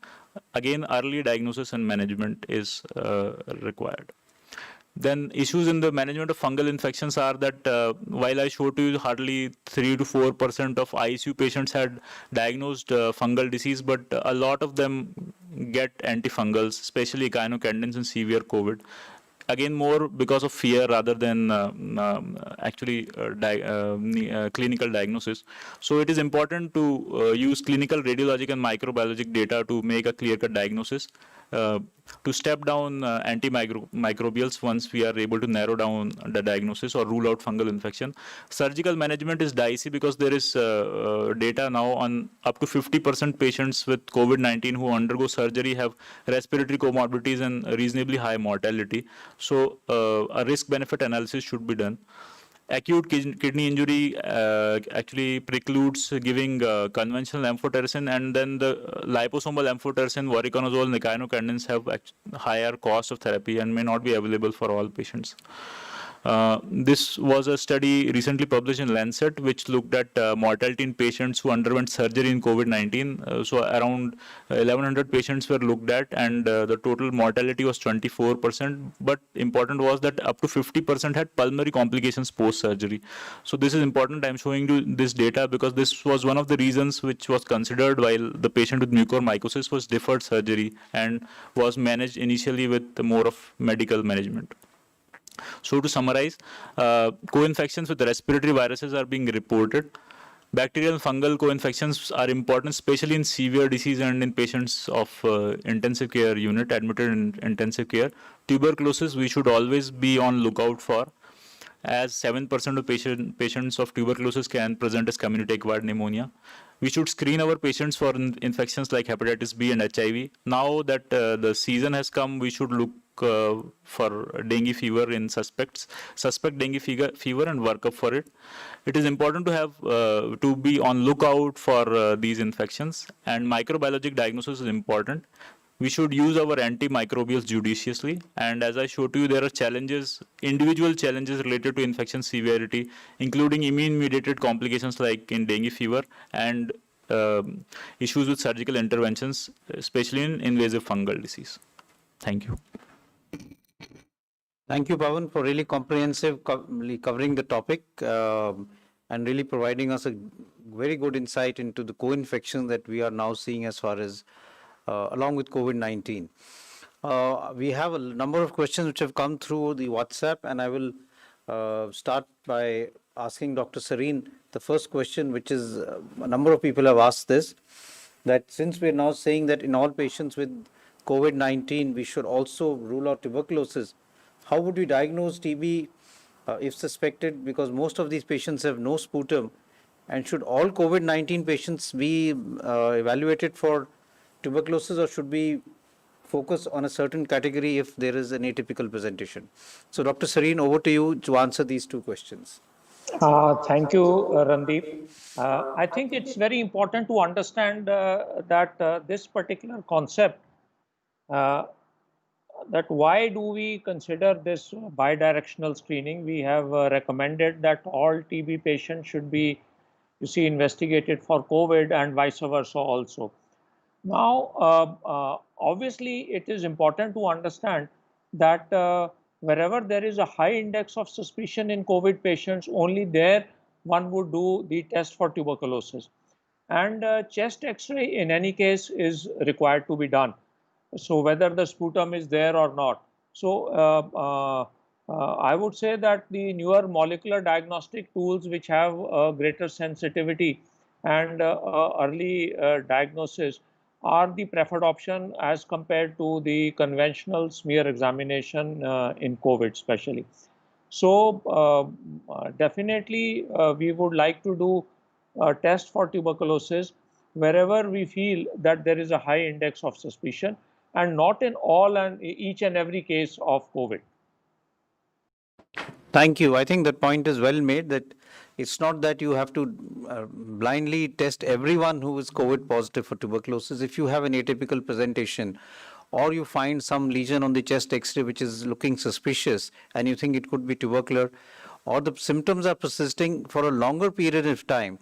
Again, early diagnosis and management is required. Then issues in the management of fungal infections are that while I showed to you hardly 3 to 4% of ICU patients had diagnosed fungal disease, but a lot of them get antifungals, especially echinocandins in severe COVID. Again, more because of fear rather than actually clinical diagnosis. So it is important to use clinical, radiologic and microbiologic data to make a clear-cut diagnosis, to step down antimicrobials once we are able to narrow down the diagnosis or rule out fungal infection. Surgical management is dicey because there is data now on up to 50% patients with COVID-19 who undergo surgery have respiratory comorbidities and reasonably high mortality. So a risk-benefit analysis should be done. Acute kidney injury actually precludes giving conventional amphotericin, and then the liposomal amphotericin, voriconazole, and echinocandins have higher cost of therapy and may not be available for all patients. This was a study recently published in Lancet, which looked at mortality in patients who underwent surgery in COVID-19. So around 1,100 patients were looked at, and the total mortality was 24%. But important was that up to 50% had pulmonary complications post-surgery. So this is important. I'm showing you this data because this was one of the reasons which was considered while the patient with mucormycosis was deferred surgery and was managed initially with more of medical management. So to summarize, co-infections with respiratory viruses are being reported. Bacterial and fungal co-infections are important, especially in severe disease and in patients of intensive care unit, admitted in intensive care. Tuberculosis, we should always be on lookout for, as 7% of patients of tuberculosis can present as community-acquired pneumonia. We should screen our patients for infections like hepatitis B and HIV. Now that the season has come, we should look for dengue fever in suspect dengue fever and work up for it. It is important to have to be on lookout for these infections, and microbiologic diagnosis is important. We should use our antimicrobials judiciously, and as I showed you, there are challenges, individual challenges related to infection severity, including immune-mediated complications like in dengue fever and issues with surgical interventions, especially in invasive fungal disease. Thank you. Thank you, Pawan, for really comprehensively covering the topic and really providing us a very good insight into the co-infection that we are now seeing as far as along with COVID-19. We have a number of questions which have come through the WhatsApp, and I will start by asking Dr. Sareen the first question, which is a number of people have asked this, that since we're now saying that in all patients with COVID-19, we should also rule out tuberculosis, how would we diagnose TB if suspected? Because most of these patients have no sputum. And should all COVID-19 patients be evaluated for tuberculosis, or should we focus on a certain category if there is an atypical presentation? So, Dr. Sareen, over to you to answer these two questions. Thank you, Randeep. I think it's very important to understand that this particular concept, that why do we consider this bidirectional screening? We have recommended that all TB patients should be, investigated for COVID and vice versa also. Now, obviously, it is important to understand that wherever there is a high index of suspicion in COVID patients, only there one would do the test for tuberculosis. And chest X-ray in any case is required to be done. So whether the sputum is there or not. So I would say that the newer molecular diagnostic tools which have greater sensitivity and early diagnosis are the preferred option as compared to the conventional smear examination in COVID especially. So definitely we would like to do a test for tuberculosis wherever we feel that there is a high index of suspicion, and not in all and each and every case of COVID. Thank you. I think that point is well made, that it's not that you have to blindly test everyone who is COVID positive for tuberculosis. If you have an atypical presentation, or you find some lesion on the chest X-ray which is looking suspicious and you think it could be tubercular, or the symptoms are persisting for a longer period of time,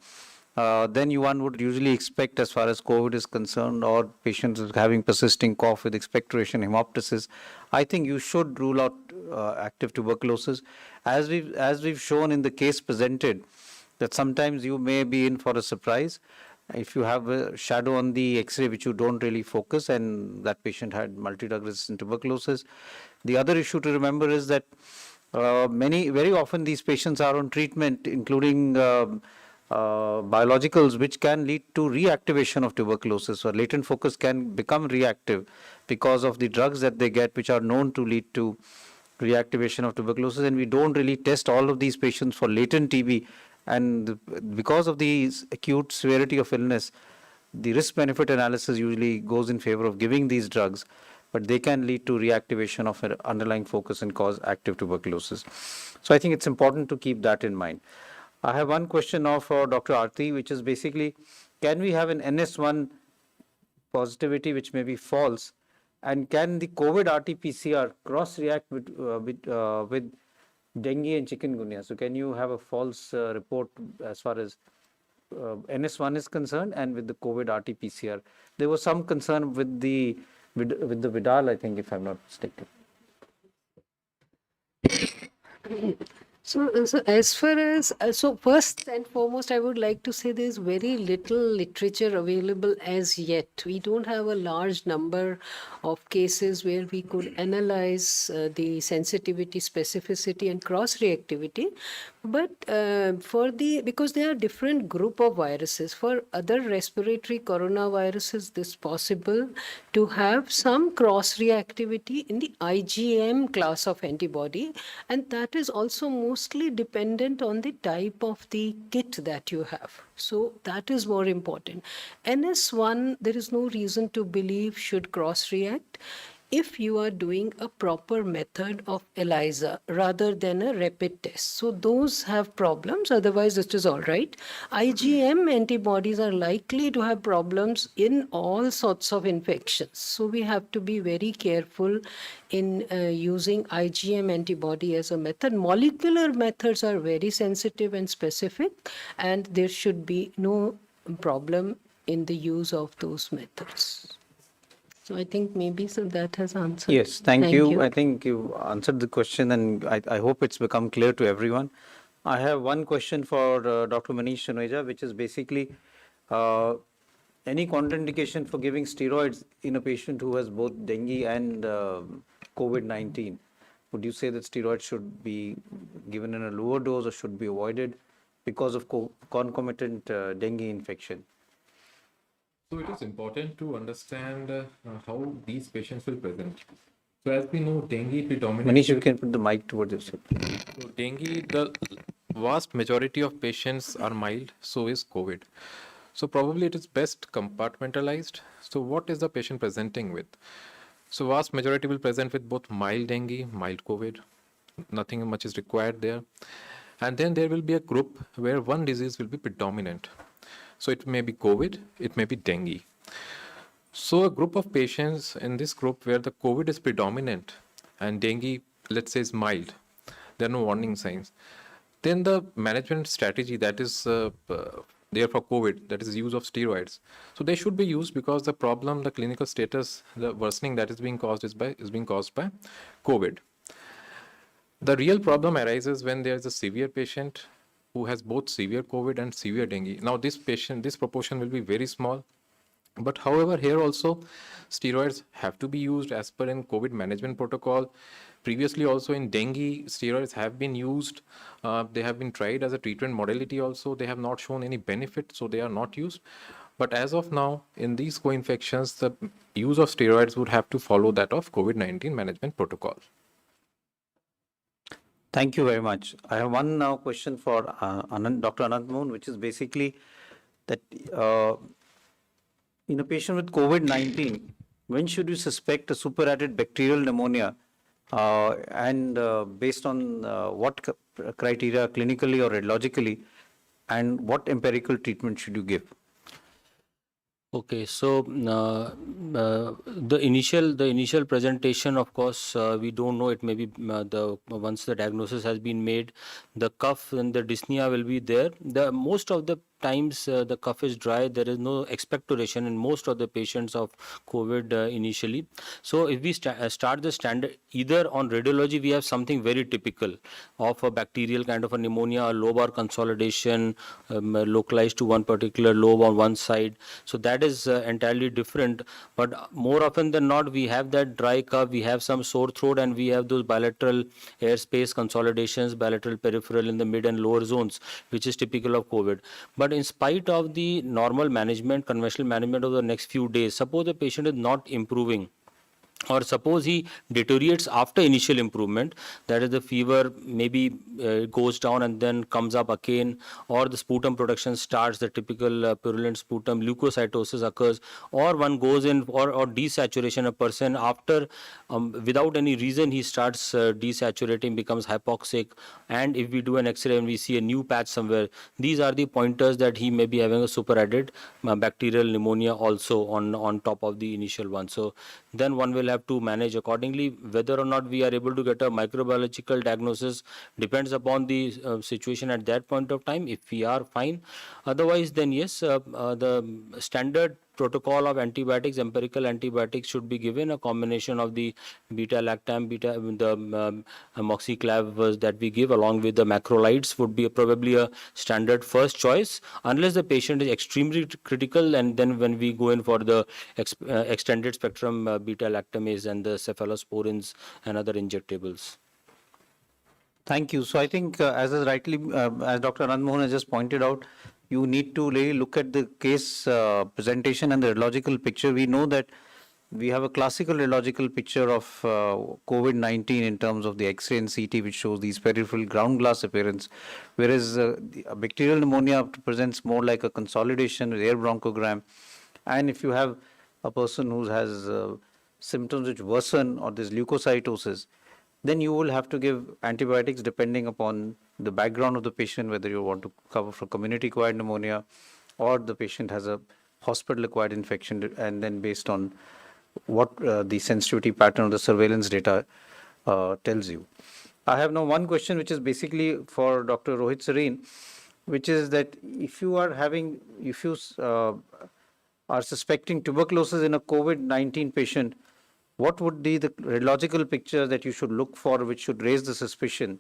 then one would usually expect, as far as COVID is concerned, or patients having persisting cough with expectoration, hemoptysis, I think you should rule out active tuberculosis. As we've shown in the case presented, that sometimes you may be in for a surprise if you have a shadow on the X-ray which you don't really focus, and that patient had multi-drug resistant tuberculosis. The other issue to remember is that very often these patients are on treatment, including biologicals, which can lead to reactivation of tuberculosis, or latent focus can become reactive because of the drugs that they get, which are known to lead to reactivation of tuberculosis. And we don't really test all of these patients for latent TB, and because of the acute severity of illness, the risk-benefit analysis usually goes in favor of giving these drugs, but they can lead to reactivation of an underlying focus and cause active tuberculosis. So I think it's important to keep that in mind. I have one question now for Dr. Aarti, which is basically, can we have an NS1 positivity which may be false, and can the COVID RT-PCR cross-react with dengue and chikungunya? So can you have a false report as far as NS1 is concerned, and with the COVID RT-PCR? There was some concern with the Vidal, I think, if I'm not mistaken. So as far as, so first and foremost, I would like to say there's very little literature available as yet. We don't have a large number of cases where we could analyze the sensitivity, specificity, and cross-reactivity. But because there are different group of viruses, for other respiratory coronaviruses, this possible to have some cross-reactivity in the IgM class of antibody, and that is also mostly dependent on the type of the kit that you have. So that is more important. NS1, there is no reason to believe should cross-react if you are doing a proper method of ELISA rather than a rapid test. So those have problems, otherwise it is all right. IgM antibodies are likely to have problems in all sorts of infections. So we have to be very careful in using IgM antibody as a method. Molecular methods are very sensitive and specific, and there should be no problem in the use of those methods. So I think maybe that has answered. Yes, thank you. I think you answered the question, and I hope it's become clear to everyone. I have one question for Dr. Manish Suneja, which is basically any contraindication for giving steroids in a patient who has both dengue and COVID-19. would you say that steroids should be given in a lower dose or should be avoided because of concomitant dengue infection? So it is important to understand how these patients will present. So as we know, dengue predominates. Manish, you can put the mic towards yourself. So dengue, the vast majority of patients are mild, so is COVID. So probably it is best compartmentalized. So what is the patient presenting with? So vast majority will present with both mild dengue, mild COVID. Nothing much is required there. And then there will be a group where one disease will be predominant. So it may be COVID, it may be dengue. So a group of patients in this group where the COVID is predominant and dengue, let's say, is mild, there are no warning signs. Then the management strategy that is there for COVID, that is use of steroids. So they should be used because the problem, the clinical status, the worsening that is being caused is being caused by COVID. The real problem arises when there is a severe patient who has both severe COVID and severe dengue. Now this proportion will be very small. But however, here also steroids have to be used as per in COVID management protocol. Previously also in dengue, steroids have been used. They have been tried as a treatment modality also. They have not shown any benefit, so they are not used. But as of now, in these co-infections, the use of steroids would have to follow that of COVID-19 management protocol. Thank you very much. I have one now question for Dr. Anant Mohan, which is basically that in a patient with COVID-19, when should you suspect a superadded bacterial pneumonia and based on what criteria clinically or radiologically, and what empirical treatment should you give? Okay, so the initial presentation, of course, we don't know. It may be once the diagnosis has been made, the cough and the dyspnea will be there. The most of the times the cough is dry. There is no expectoration in most of the patients of COVID initially. So if we start the standard, either on radiology we have something very typical of a bacterial kind of a pneumonia, a lobar consolidation localized to one particular lobe on one side. So that is entirely different. But more often than not, we have that dry cough, we have some sore throat, and we have those bilateral airspace consolidations, bilateral peripheral in the mid and lower zones, which is typical of COVID. But in spite of the normal management, conventional management of the next few days, suppose the patient is not improving, or suppose he deteriorates after initial improvement, that is the fever maybe goes down and then comes up again, or the sputum production starts, the typical purulent sputum, leukocytosis occurs, or one goes in or desaturation, a person after without any reason he starts desaturating, becomes hypoxic, and if we do an X-ray and we see a new patch somewhere, these are the pointers that he may be having a superadded bacterial pneumonia also on top of the initial one. So then one will have to manage accordingly. Whether or not we are able to get a microbiological diagnosis depends upon the situation at that point of time. If we are fine, otherwise then yes, the standard protocol of antibiotics, empirical antibiotics should be given. A combination of the beta-lactam, the amoxiclav that we give along with the macrolides would be probably a standard first choice, unless the patient is extremely critical, and then when we go in for the extended spectrum beta-lactamase and the cephalosporins and other injectables. Thank you. So I think as Dr. Anant Mohan has just pointed out, you need to really look at the case presentation and the radiological picture. We know that we have a classical radiological picture of COVID-19 in terms of the X-ray and CT, which shows these peripheral ground glass appearance, whereas a bacterial pneumonia presents more like a consolidation with air bronchogram. And if you have a person who has symptoms which worsen or there's leukocytosis, then you will have to give antibiotics depending upon the background of the patient, whether you want to cover for community-acquired pneumonia or the patient has a hospital-acquired infection, and then based on what the sensitivity pattern of the surveillance data tells you. I have now one question which is basically for Dr. Rohit Sareen, which is that if you are suspecting tuberculosis in a COVID-19 patient, what would be the radiological picture that you should look for which should raise the suspicion?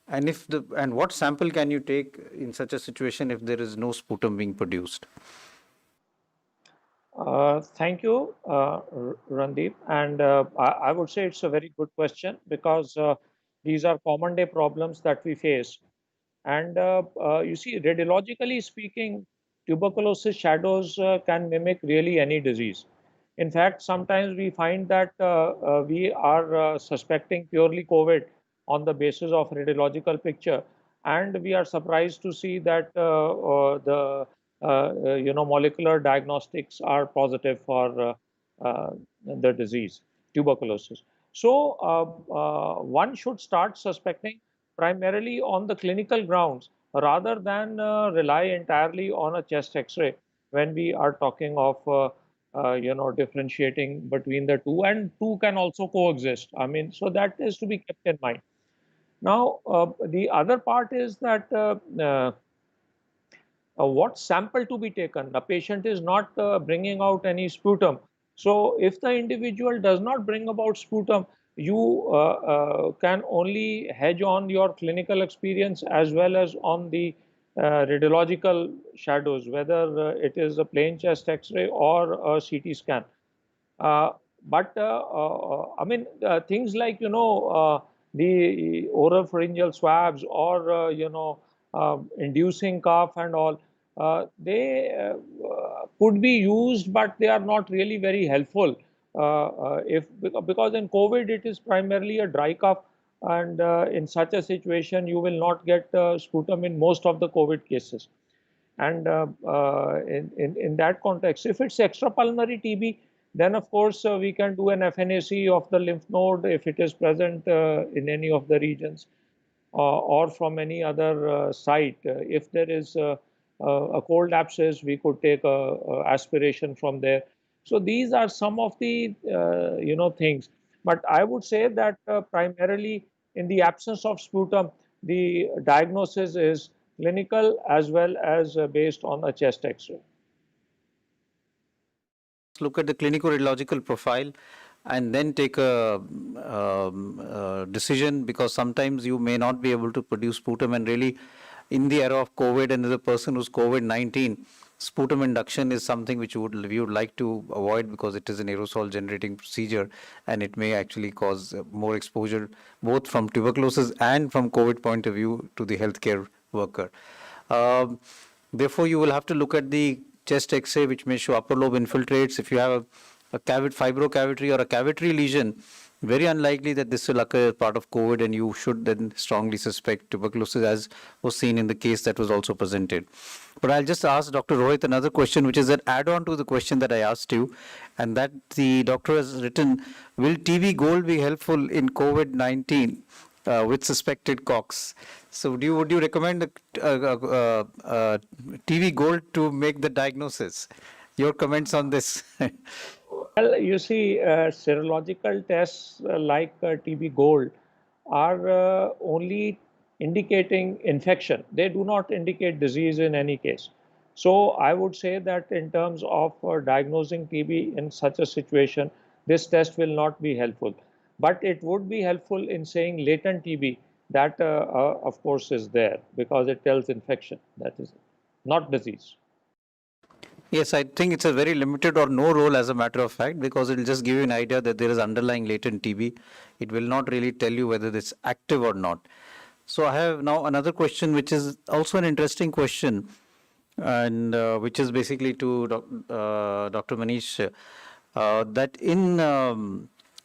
And what sample can you take in such a situation if there is no sputum being produced? Thank you, Randeep. And I would say it's a very good question because these are common day problems that we face. And you see, radiologically speaking, tuberculosis shadows can mimic really any disease. In fact, sometimes we find that we are suspecting purely COVID on the basis of radiological picture, and we are surprised to see that the molecular diagnostics are positive for the disease, tuberculosis. So one should start suspecting primarily on the clinical grounds rather than rely entirely on a chest X-ray when we are talking of differentiating between the two, and two can also coexist. I mean, so that is to be kept in mind. Now, the other part is that what sample to be taken. The patient is not bringing out any sputum. So if the individual does not bring about sputum, you can only hedge on your clinical experience as well as on the radiological shadows, whether it is a plain chest X-ray or a CT scan. I mean, things like, the oropharyngeal swabs or, inducing cough and all, they could be used, but they are not really very helpful. Because in COVID, it is primarily a dry cough. And in such a situation, you will not get sputum in most of the COVID cases. And in that context, if it's extrapulmonary TB, then of course we can do an FNAC of the lymph node if it is present in any of the regions or from any other site. If there is a cold abscess, we could take a aspiration from there. So these are some of the things. But I would say that primarily in the absence of sputum, the diagnosis is clinical as well as based on a chest X-ray. Look at the clinical radiological profile and then take a decision, because sometimes you may not be able to produce sputum, and really in the era of COVID and as a person who's COVID-19, sputum induction is something which we would like to avoid, because it is an aerosol generating procedure and it may actually cause more exposure both from tuberculosis and from COVID point of view to the healthcare worker. Therefore, you will have to look at the chest X-ray, which may show upper lobe infiltrates. If you have a fibrocavitary or a cavitary lesion, very unlikely that this will occur as part of COVID, and you should then strongly suspect tuberculosis, as was seen in the case that was also presented. But I'll just ask Dr. Rohit another question, which is an add-on to the question that I asked you, and that the doctor has written, will TB Gold be helpful in COVID-19 with suspected COX? So would you recommend TB Gold to make the diagnosis? Your comments on this? Well, you see, serological tests like TB Gold are only indicating infection. They do not indicate disease in any case. So I would say that in terms of diagnosing TB in such a situation, this test will not be helpful. But it would be helpful in saying latent TB. That, of course, is there because it tells infection. That is not disease. Yes, I think it's a very limited or no role, as a matter of fact, because it will just give you an idea that there is underlying latent TB. It will not really tell you whether it's active or not. So I have now another question, which is also an interesting question, and which is basically to Dr. Manish, that in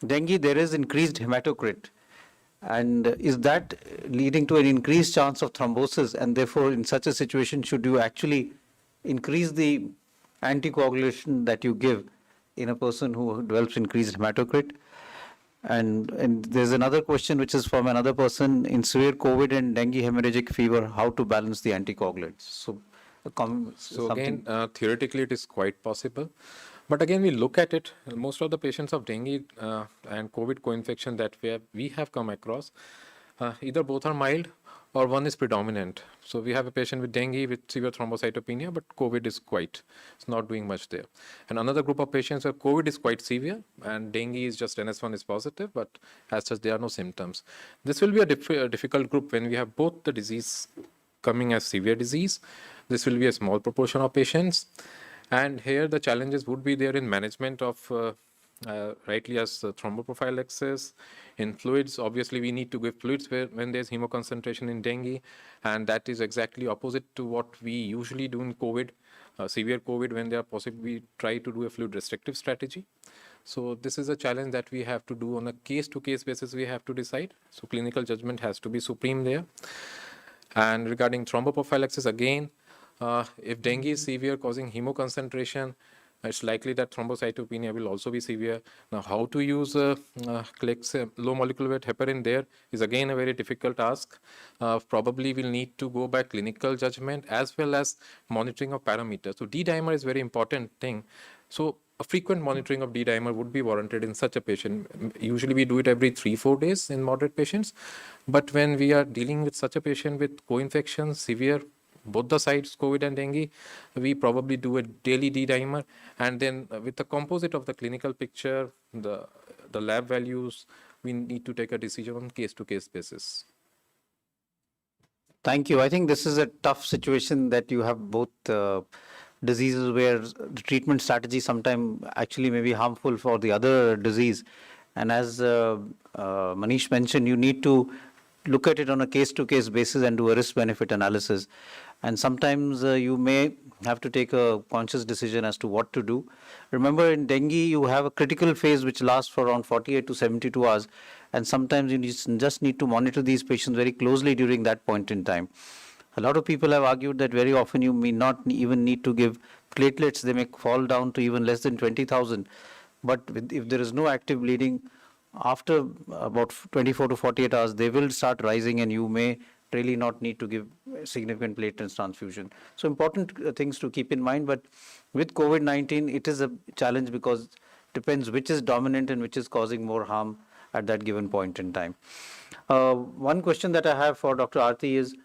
dengue there is increased hematocrit. And is that leading to an increased chance of thrombosis? And therefore, in such a situation, should you actually increase the anticoagulation that you give in a person who develops increased hematocrit? And there's another question which is from another person: in severe COVID and dengue hemorrhagic fever, how to balance the anticoagulants? So again, theoretically, it is quite possible. But again, we look at it, most of the patients of dengue and COVID co-infection that we have come across, either both are mild or one is predominant. So we have a patient with dengue with severe thrombocytopenia, but COVID is it's not doing much there. And another group of patients where COVID is quite severe and dengue is just NS1 is positive, but as such, there are no symptoms. This will be a difficult group when we have both the disease coming as severe disease. This will be a small proportion of patients. And here the challenges would be there in management of rightly as thromboprophylaxis. In fluids, obviously we need to give fluids when there's hemoconcentration in dengue, and that is exactly opposite to what we usually do in COVID, severe COVID, when they are possible, we try to do a fluid restrictive strategy. So this is a challenge that we have to do on a case-to-case basis. We have to decide. So clinical judgment has to be supreme there. And regarding thromboprophylaxis, again, if dengue is severe, causing hemoconcentration, it's likely that thrombocytopenia will also be severe. Now, how to use low molecular weight heparin there is again a very difficult task. Probably we'll need to go by clinical judgment as well as monitoring of parameters. So D-dimer is very important thing. So a frequent monitoring of D-dimer would be warranted in such a patient. Usually we do it every 3-4 days in moderate patients. But when we are dealing with such a patient with co-infection, severe, both the sides, COVID and dengue, we probably do a daily D-dimer. And then with the composite of the clinical picture, the lab values, we need to take a decision on case-to-case basis. Thank you. I think this is a tough situation that you have both diseases where the treatment strategy sometimes actually may be harmful for the other disease. And as Manish mentioned, you need to look at it on a case-to-case basis and do a risk-benefit analysis. And sometimes you may have to take a conscious decision as to what to do. Remember, in dengue, you have a critical phase which lasts for around 48 to 72 hours. And sometimes you just need to monitor these patients very closely during that point in time. A lot of people have argued that very often you may not even need to give platelets. They may fall down to even less than 20,000. But if there is no active bleeding, after about 24 to 48 hours, they will start rising and you may really not need to give significant platelets transfusion. So important things to keep in mind. But with COVID-19, it is a challenge because it depends which is dominant and which is causing more harm at that given point in time. One question that I have for Dr. Aarti is,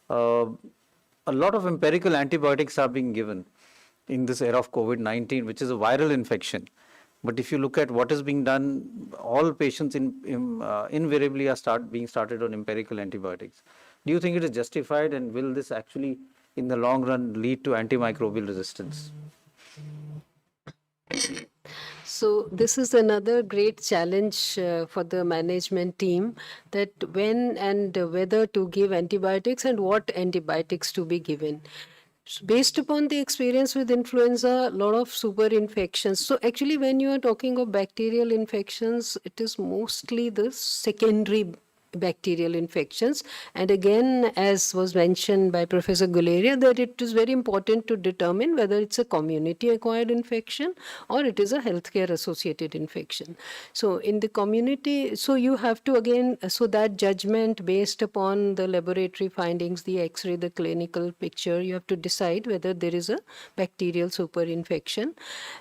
a lot of empirical antibiotics are being given in this era of COVID-19, which is a viral infection. But if you look at what is being done, all patients invariably are being started on empirical antibiotics. Do you think it is justified, and will this actually, in the long run, lead to antimicrobial resistance? So this is another great challenge for the management team, that when and whether to give antibiotics and what antibiotics to be given. So based upon the experience with influenza, a lot of super infections. So actually, when you are talking of bacterial infections, it is mostly the secondary bacterial infections. And again, as was mentioned by Professor Guleria, that it is very important to determine whether it's a community acquired infection or it is a healthcare associated infection. So in the community, so you have to again, so that judgment based upon the laboratory findings, the X-ray, the clinical picture, you have to decide whether there is a bacterial super infection.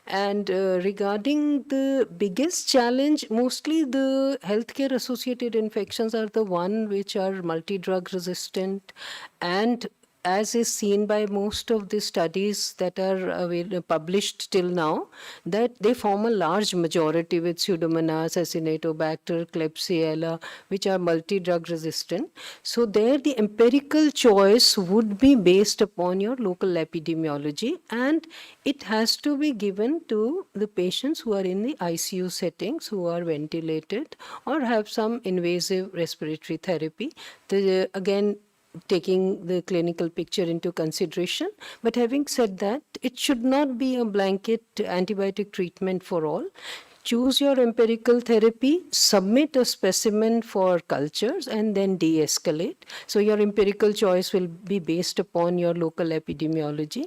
And regarding the biggest challenge, mostly the healthcare associated infections are the one which are multi-drug resistant, and as is seen by most of the studies that are published till now, that they form a large majority with Pseudomonas, Acinetobacter, Klebsiella, which are multi-drug resistant. So there the empirical choice would be based upon your local epidemiology, and it has to be given to the patients who are in the ICU settings, who are ventilated or have some invasive respiratory therapy. Again, taking the clinical picture into consideration. But having said that, it should not be a blanket antibiotic treatment for all. Choose your empirical therapy, submit a specimen for cultures, and then de-escalate. So your empirical choice will be based upon your local epidemiology.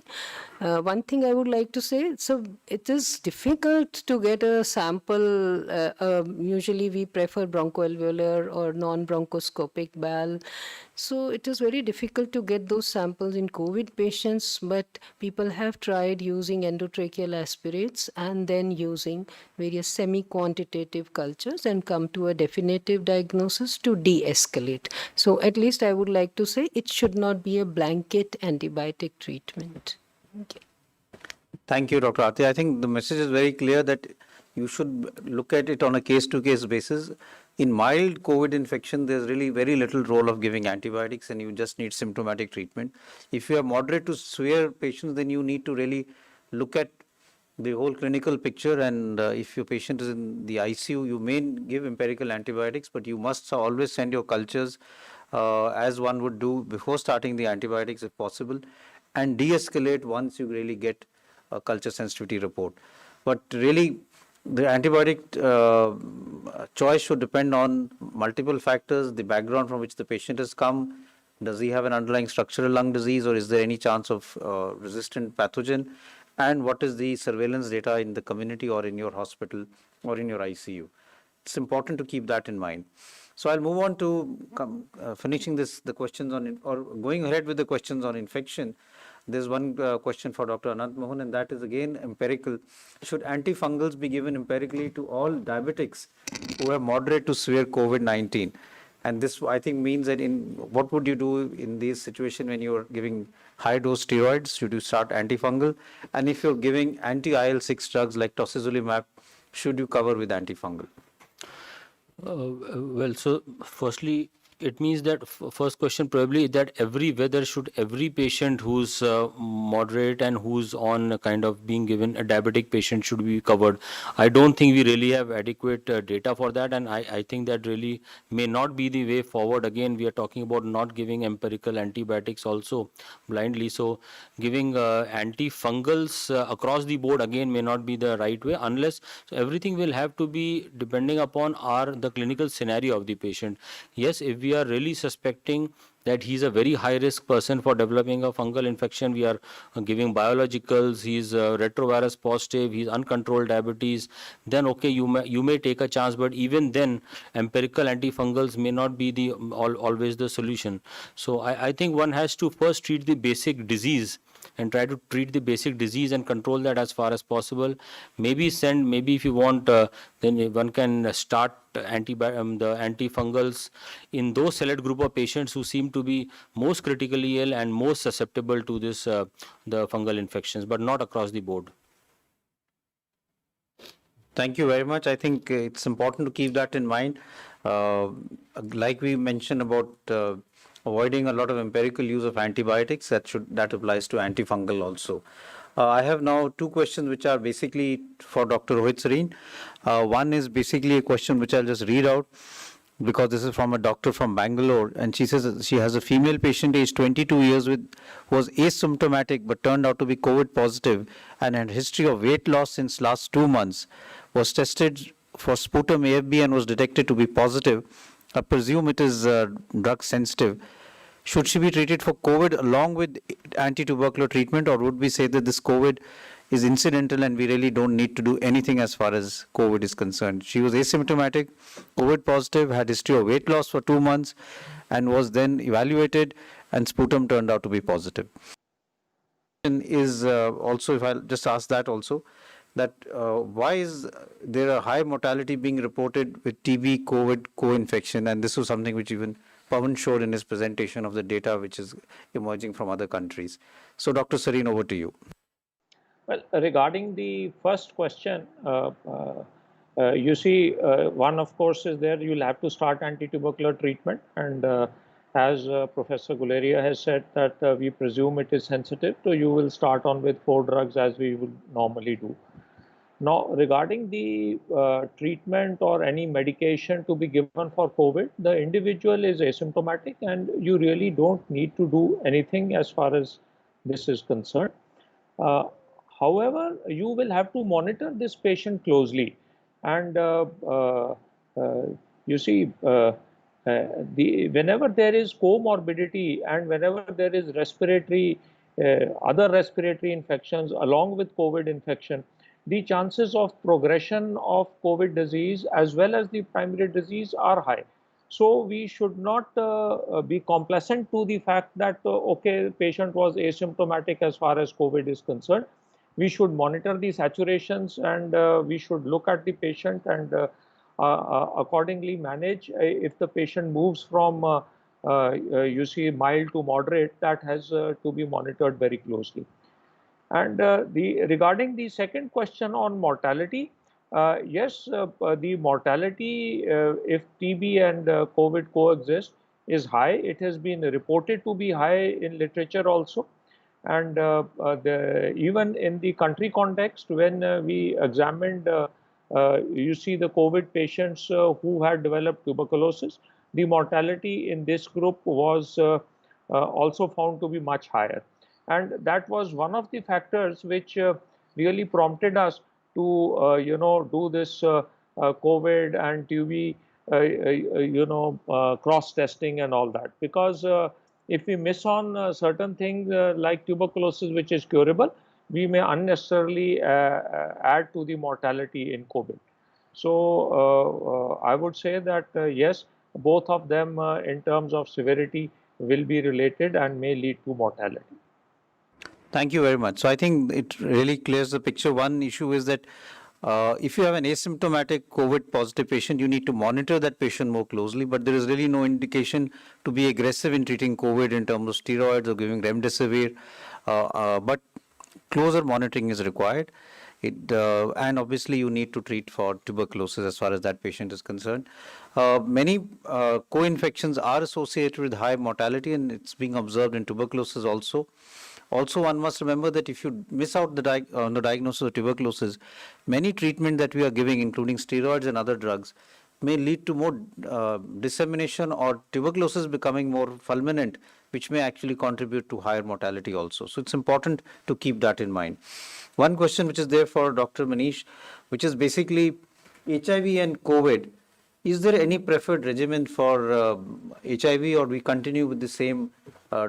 One thing I would like to say, so it is difficult to get a sample. Usually we prefer bronchoalveolar or non-bronchoscopic BAL. So it is very difficult to get those samples in COVID patients, but people have tried using endotracheal aspirates and then using various semi-quantitative cultures and come to a definitive diagnosis to de-escalate. So at least I would like to say it should not be a blanket antibiotic treatment. Thank you. Thank you, Dr. Aarti. I think the message is very clear that you should look at it on a case-to-case basis. In mild COVID infection, there's really very little role of giving antibiotics and you just need symptomatic treatment. If you have moderate to severe patients, then you need to really look at the whole clinical picture, and if your patient is in the ICU, you may give empirical antibiotics, but you must always send your cultures as one would do before starting the antibiotics if possible, and de-escalate once you really get a culture sensitivity report. But really, the antibiotic choice should depend on multiple factors: the background from which the patient has come, does he have an underlying structural lung disease, or is there any chance of resistant pathogen, and what is the surveillance data in the community or in your hospital or in your ICU. It's important to keep that in mind. So I'll move on to finishing the questions on, or going ahead with the questions on infection. There's one question for Dr. Anant Mohan, and that is again empirical. Should antifungals be given empirically to all diabetics who have moderate to severe COVID-19? And this, I think, means that what would you do in this situation when you're giving high dose steroids? Should you start antifungal? And if you're giving anti-IL-6 drugs like tocilizumab, should you cover with antifungal? Well, so firstly, it means that first question probably that whether should every patient who's moderate and who's on a kind of being given a diabetic patient should be covered. I don't think we really have adequate data for that, and I think that really may not be the way forward. Again, we are talking about not giving empirical antibiotics also blindly, so giving antifungals across the board again may not be the right way, unless so everything will have to be depending upon the clinical scenario of the patient. Yes, if we are really suspecting that he's a very high risk person for developing a fungal infection, we are giving biologicals, he's retrovirus positive, he's uncontrolled diabetes, then okay, you may take a chance, but even then empirical antifungals may not be always the solution. So I think one has to first treat the basic disease and try to treat the basic disease and control that as far as possible. Maybe if you want, then one can start the antifungals in those select group of patients who seem to be most critically ill and most susceptible to this the fungal infections, but not across the board. Thank you very much. I think it's important to keep that in mind. Like we mentioned about avoiding a lot of empirical use of antibiotics, that applies to antifungal also. I have now two questions which are basically for Dr. Rohit Sareen. One is basically a question which I'll just read out because this is from a doctor from Bangalore, and she says she has a female patient aged 22 years who was asymptomatic but turned out to be COVID positive and had history of weight loss since last 2 months, was tested for sputum AFB and was detected to be positive. I presume it is drug sensitive. Should she be treated for COVID along with anti-tubercular treatment, or would we say that this COVID is incidental and we really don't need to do anything as far as COVID is concerned? She was asymptomatic, COVID positive, had history of weight loss for 2 months and was then evaluated and sputum turned out to be positive. Is also, if I'll just ask that also, that why is there a high mortality being reported with TB, COVID, co-infection? And this was something which even Pawan showed in his presentation of the data which is emerging from other countries. So Dr. Sareen, over to you. Well, regarding the first question, you see, one of course is there, you'll have to start anti-tubercular treatment, and as Professor Guleria has said that we presume it is sensitive, so you will start on with 4 drugs as we would normally do. Now, regarding the treatment or any medication to be given for COVID, the individual is asymptomatic and you really don't need to do anything as far as this is concerned. However, you will have to monitor this patient closely, and you see, whenever there is comorbidity and whenever there is other respiratory infections along with COVID infection, the chances of progression of COVID disease as well as the primary disease are high. So we should not be complacent to the fact that, okay, the patient was asymptomatic as far as COVID is concerned. We should monitor the saturations, and we should look at the patient and accordingly manage. If the patient moves from, you see, mild to moderate, that has to be monitored very closely. And regarding the second question on mortality, yes, the mortality if TB and COVID coexist is high. It has been reported to be high in literature also. And even in the country context, when we examined, you see the COVID patients who had developed tuberculosis, the mortality in this group was also found to be much higher. And that was one of the factors which really prompted us to, do this COVID and TB, cross testing and all that. Because if we miss on certain things like tuberculosis, which is curable, we may unnecessarily add to the mortality in COVID. So I would say that yes, both of them in terms of severity will be related and may lead to mortality. Thank you very much. So I think it really clears the picture. One issue is that if you have an asymptomatic COVID positive patient, you need to monitor that patient more closely, but there is really no indication to be aggressive in treating COVID in terms of steroids or giving remdesivir, but closer monitoring is required. And obviously you need to treat for tuberculosis as far as that patient is concerned. Many co-infections are associated with high mortality, and it's being observed in tuberculosis also. Also, one must remember that if you miss out on the diagnosis of tuberculosis, many treatment that we are giving, including steroids and other drugs, may lead to more dissemination or tuberculosis becoming more fulminant, which may actually contribute to higher mortality also. So it's important to keep that in mind. One question which is there for Dr. Manish, which is basically HIV and COVID. Is there any preferred regimen for HIV, or we continue with the same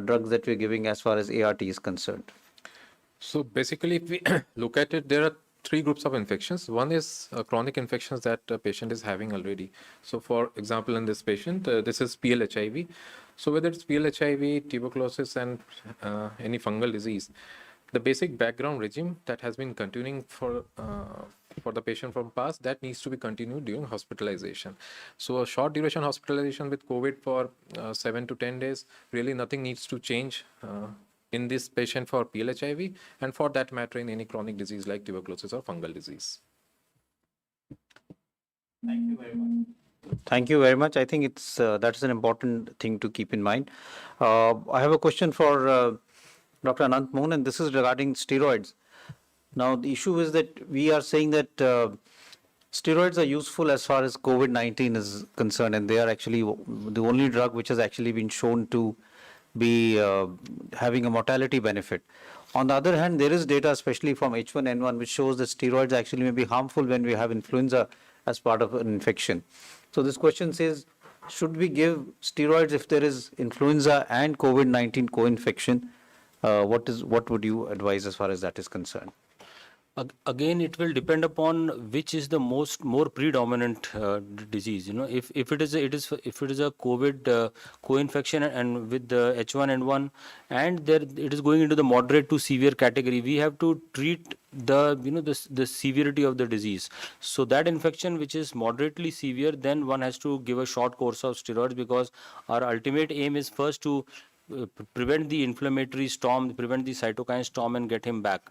drugs that we're giving as far as ART is concerned? So basically, if we look at it, there are three groups of infections. One is chronic infections that a patient is having already. So for example, in this patient, this is PLHIV. So whether it's PLHIV, tuberculosis, and any fungal disease, the basic background regime that has been continuing for the patient from past, that needs to be continued during hospitalization. So a short duration hospitalization with COVID for 7 to 10 days, really nothing needs to change in this patient for PLHIV, and for that matter in any chronic disease like tuberculosis or fungal disease. Thank you very much. Thank you very much. I think it's that's an important thing to keep in mind. I have a question for Dr. Anant Mohan, and this is regarding steroids. Now, the issue is that we are saying that steroids are useful as far as COVID-19 is concerned, and they are actually the only drug which has actually been shown to be having a mortality benefit. On the other hand, there is data, especially from H1N1, which shows that steroids actually may be harmful when we have influenza as part of an infection. So this question says, should we give steroids if there is influenza and COVID-19 co-infection? What would you advise as far as that is concerned? Again, it will depend upon which is the more predominant disease. If it is a COVID co-infection and with the H1N1, and it is going into the moderate to severe category, we have to treat the severity of the disease. So that infection which is moderately severe, then one has to give a short course of steroids, because our ultimate aim is first to prevent the inflammatory storm, prevent the cytokine storm, and get him back.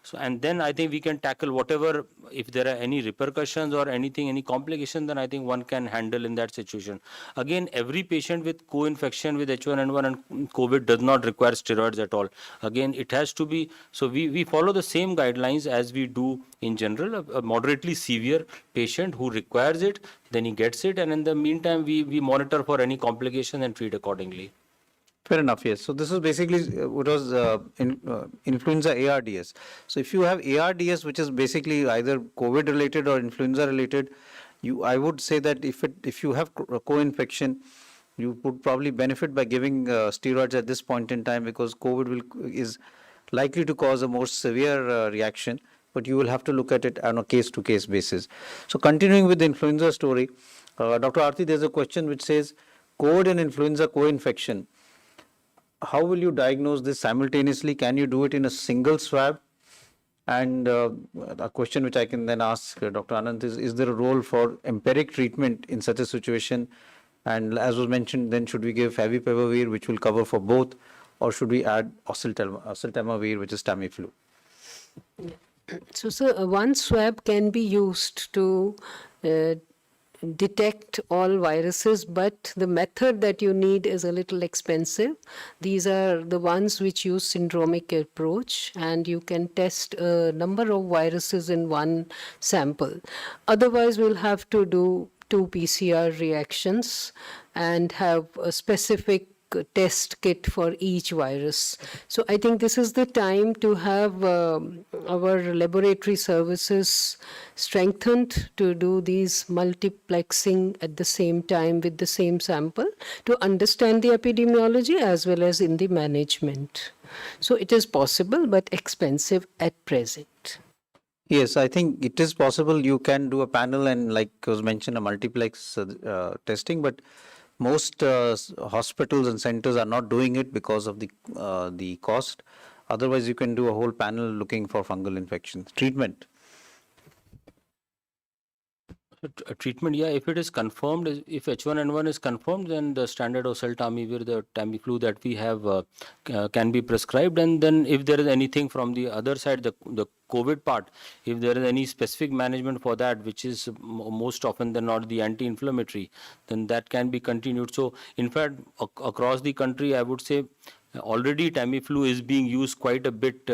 So, and then I think we can tackle whatever, if there are any repercussions or anything, any complication, then I think one can handle in that situation. Again, every patient with co-infection with H1N1 and COVID does not require steroids at all. Again, it has to be, so we follow the same guidelines as we do in general. A moderately severe patient who requires it, then he gets it, and in the meantime, we monitor for any complication and treat accordingly. Fair enough, yes. So this is basically what was influenza ARDS. So if you have ARDS, which is basically either COVID related or influenza related, I would say that if you have co-infection, you would probably benefit by giving steroids at this point in time, because COVID is likely to cause a more severe reaction, but you will have to look at it on a case-to-case basis. So continuing with the influenza story, Dr. Aarti, there's a question which says, COVID and influenza co-infection, how will you diagnose this simultaneously? Can you do it in a single swab? And a question which I can then ask Dr. Anant is there a role for empiric treatment in such a situation? And as was mentioned, then should we give favipiravir, which will cover for both, or should we add oseltamivir, which is Tamiflu? So, sir, one swab can be used to detect all viruses, but the method that you need is a little expensive. These are the ones which use syndromic approach, and you can test a number of viruses in one sample. Otherwise, we'll have to do 2 PCR reactions and have a specific test kit for each virus. So I think this is the time to have our laboratory services strengthened to do these multiplexing at the same time with the same sample to understand the epidemiology as well as in the management. So it is possible but expensive at present. Yes, I think it is possible. You can do a panel and, like was mentioned, a multiplex testing, but most hospitals and centers are not doing it because of the cost. Otherwise, you can do a whole panel looking for fungal infections. Treatment. Treatment, yeah, if it is confirmed, if H1N1 is confirmed, then the standard oseltamivir, the Tamiflu that we have can be prescribed. And then if there is anything from the other side, the COVID part, if there is any specific management for that, which is most often than not the anti-inflammatory, then that can be continued. So in fact, across the country, I would say already Tamiflu is being used quite a bit,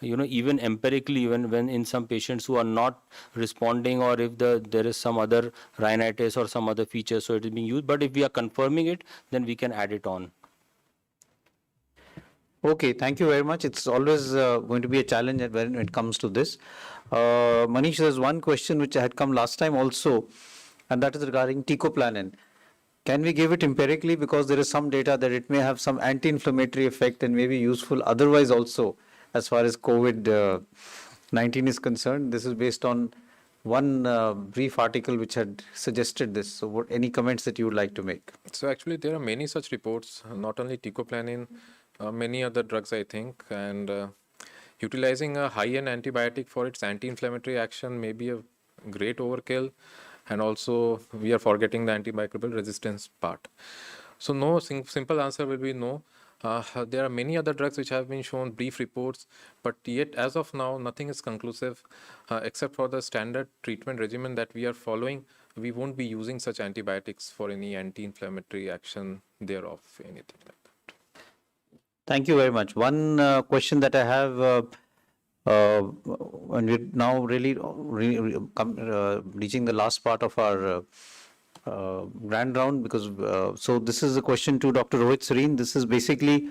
even empirically, even when in some patients who are not responding, or if there is some other rhinitis or some other feature, so it is being used. But if we are confirming it, then we can add it on. Okay, thank you very much. It's always going to be a challenge when it comes to this. Manish, there's one question which had come last time also, and that is regarding teicoplanin. Can we give it empirically, because there is some data that it may have some anti-inflammatory effect and may be useful otherwise also as far as COVID-19 is concerned? This is based on one brief article which had suggested this. So any comments that you would like to make? So actually there are many such reports, not only teicoplanin, many other drugs I think, and utilizing a high-end antibiotic for its anti-inflammatory action may be a great overkill. And also we are forgetting the antimicrobial resistance part. So no, simple answer will be no. There are many other drugs which have been shown brief reports, but yet as of now nothing is conclusive except for the standard treatment regimen that we are following. We won't be using such antibiotics for any anti-inflammatory action thereof, anything like that. Thank you very much. One question that I have, and we're now really reaching the last part of our grand round, because so this is a question to Dr. Rohit Sareen. This is basically,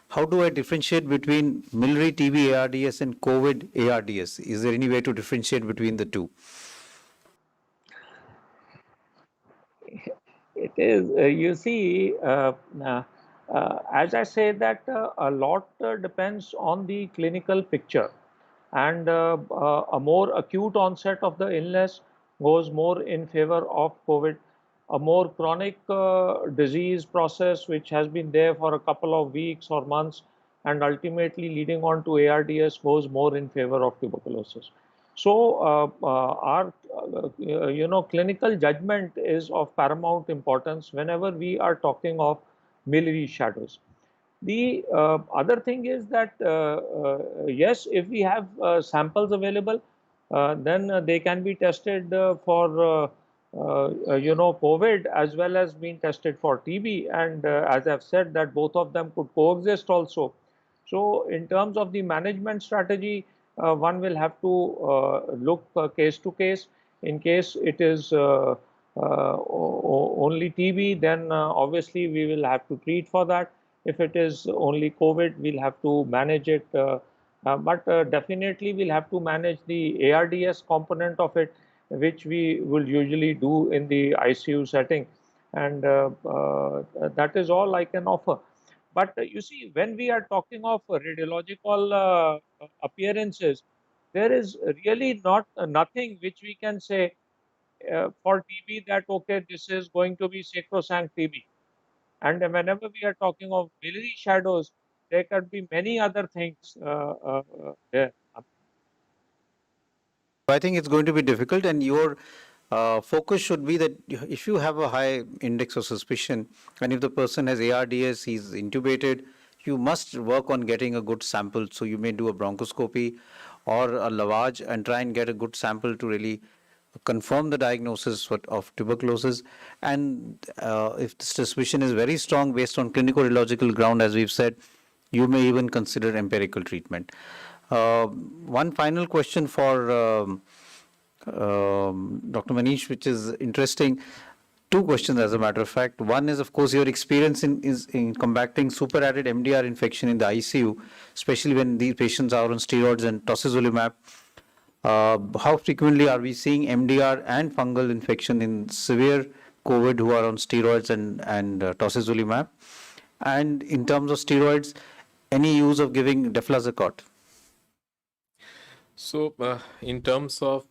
how do I differentiate between miliary TB ARDS and COVID ARDS? Is there any way to differentiate between the two? It is, you see, as I say that a lot depends on the clinical picture, and a more acute onset of the illness goes more in favor of COVID. A more chronic disease process which has been there for a couple of weeks or months and ultimately leading on to ARDS goes more in favor of tuberculosis. So our clinical judgment is of paramount importance whenever we are talking of miliary shadows. The other thing is that yes, if we have samples available, then they can be tested for COVID as well as being tested for TB, and as I've said that both of them could coexist also. So in terms of the management strategy, one will have to look case to case. In case it is only TB, then obviously we will have to treat for that. If it is only COVID, we'll have to manage it. But definitely we'll have to manage the ARDS component of it, which we will usually do in the ICU setting. And that is all I can offer. But you see, when we are talking of radiological appearances, there is really nothing which we can say for TB that, okay, this is going to be sacrosanct TB. And whenever we are talking of biliary shadows, there could be many other things there. I think it's going to be difficult, and your focus should be that if you have a high index of suspicion and if the person has ARDS, he's intubated, you must work on getting a good sample. So you may do a bronchoscopy or a lavage and try and get a good sample to really confirm the diagnosis of tuberculosis, and if the suspicion is very strong based on clinical radiological ground, as we've said, you may even consider empirical treatment. One final question for Dr. Manish, which is interesting. Two questions, as a matter of fact. One is, of course, your experience in combating superadded MDR infection in the ICU, especially when these patients are on steroids and tocilizumab. How frequently are we seeing MDR and fungal infection in severe COVID who are on steroids and tocilizumab? And in terms of steroids, any use of giving deflazacort? So, in terms of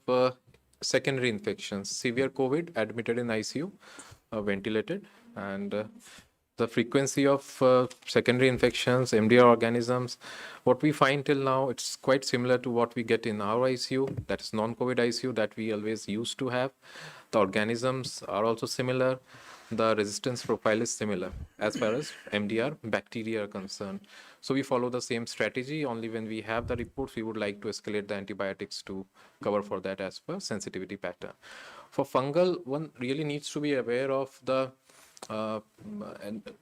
secondary infections, severe COVID, admitted in ICU, ventilated, and the frequency of secondary infections, MDR organisms, what we find till now, it's quite similar to what we get in our ICU, that is non-COVID ICU that we always used to have. The organisms are also similar. The resistance profile is similar as far as MDR bacteria are concerned. So we follow the same strategy. Only when we have the reports, we would like to escalate the antibiotics to cover for that as per sensitivity pattern. For fungal, one really needs to be aware of the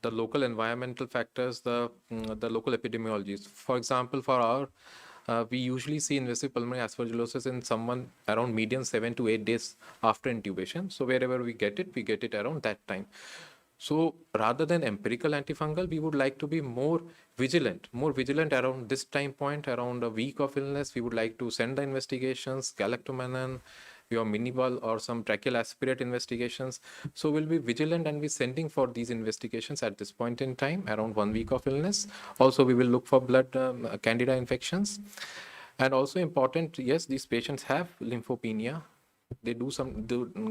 local environmental factors, the local epidemiologies. For example, for our we usually see invasive pulmonary aspergillosis in someone around median 7 to 8 days after intubation. So wherever we get it around that time. So rather than empirical antifungal, we would like to be more vigilant around this time point, around a week of illness. We would like to send the investigations, galactomannan, your minibal or some tracheal aspirate investigations. So we'll be vigilant and be sending for these investigations at this point in time, around 1 week of illness. Also, we will look for blood candida infections. And also important, yes, these patients have lymphopenia. They do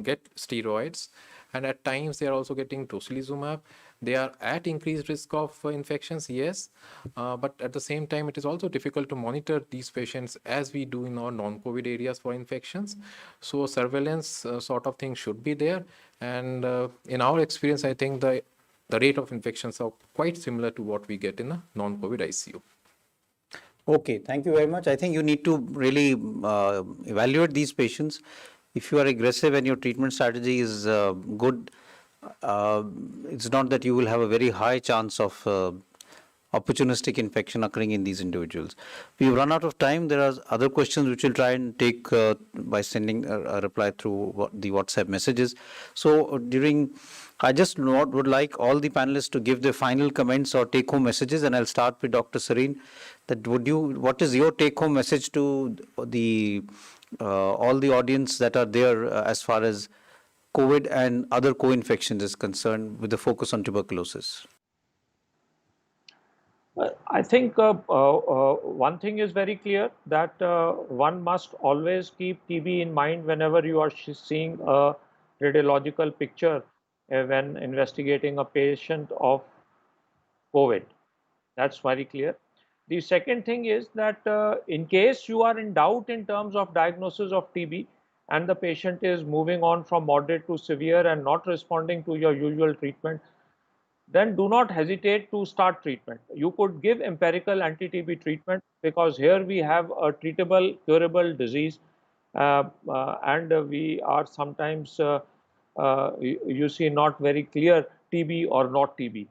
get steroids, and at times they are also getting tocilizumab. They are at increased risk of infections, yes, but at the same time, it is also difficult to monitor these patients as we do in our non-COVID areas for infections. So surveillance sort of thing should be there. And in our experience, I think the rate of infections are quite similar to what we get in a non-COVID ICU. Okay, thank you very much. I think you need to really evaluate these patients. If you are aggressive and your treatment strategy is good, it's not that you will have a very high chance of opportunistic infection occurring in these individuals. We've run out of time. There are other questions which we'll try and take by sending a reply through the WhatsApp messages. So I just would like all the panelists to give their final comments or take-home messages, and I'll start with Dr. Sareen. What is your take-home message to all the audience that are there as far as COVID and other co-infections is concerned, with the focus on tuberculosis? I think one thing is very clear, that one must always keep TB in mind whenever you are seeing a radiological picture when investigating a patient of COVID. That's very clear. The second thing is that in case you are in doubt in terms of diagnosis of TB and the patient is moving on from moderate to severe and not responding to your usual treatment, then do not hesitate to start treatment. You could give empirical anti-TB treatment, because here we have a treatable, curable disease, and we are sometimes, you see, not very clear TB or not TB.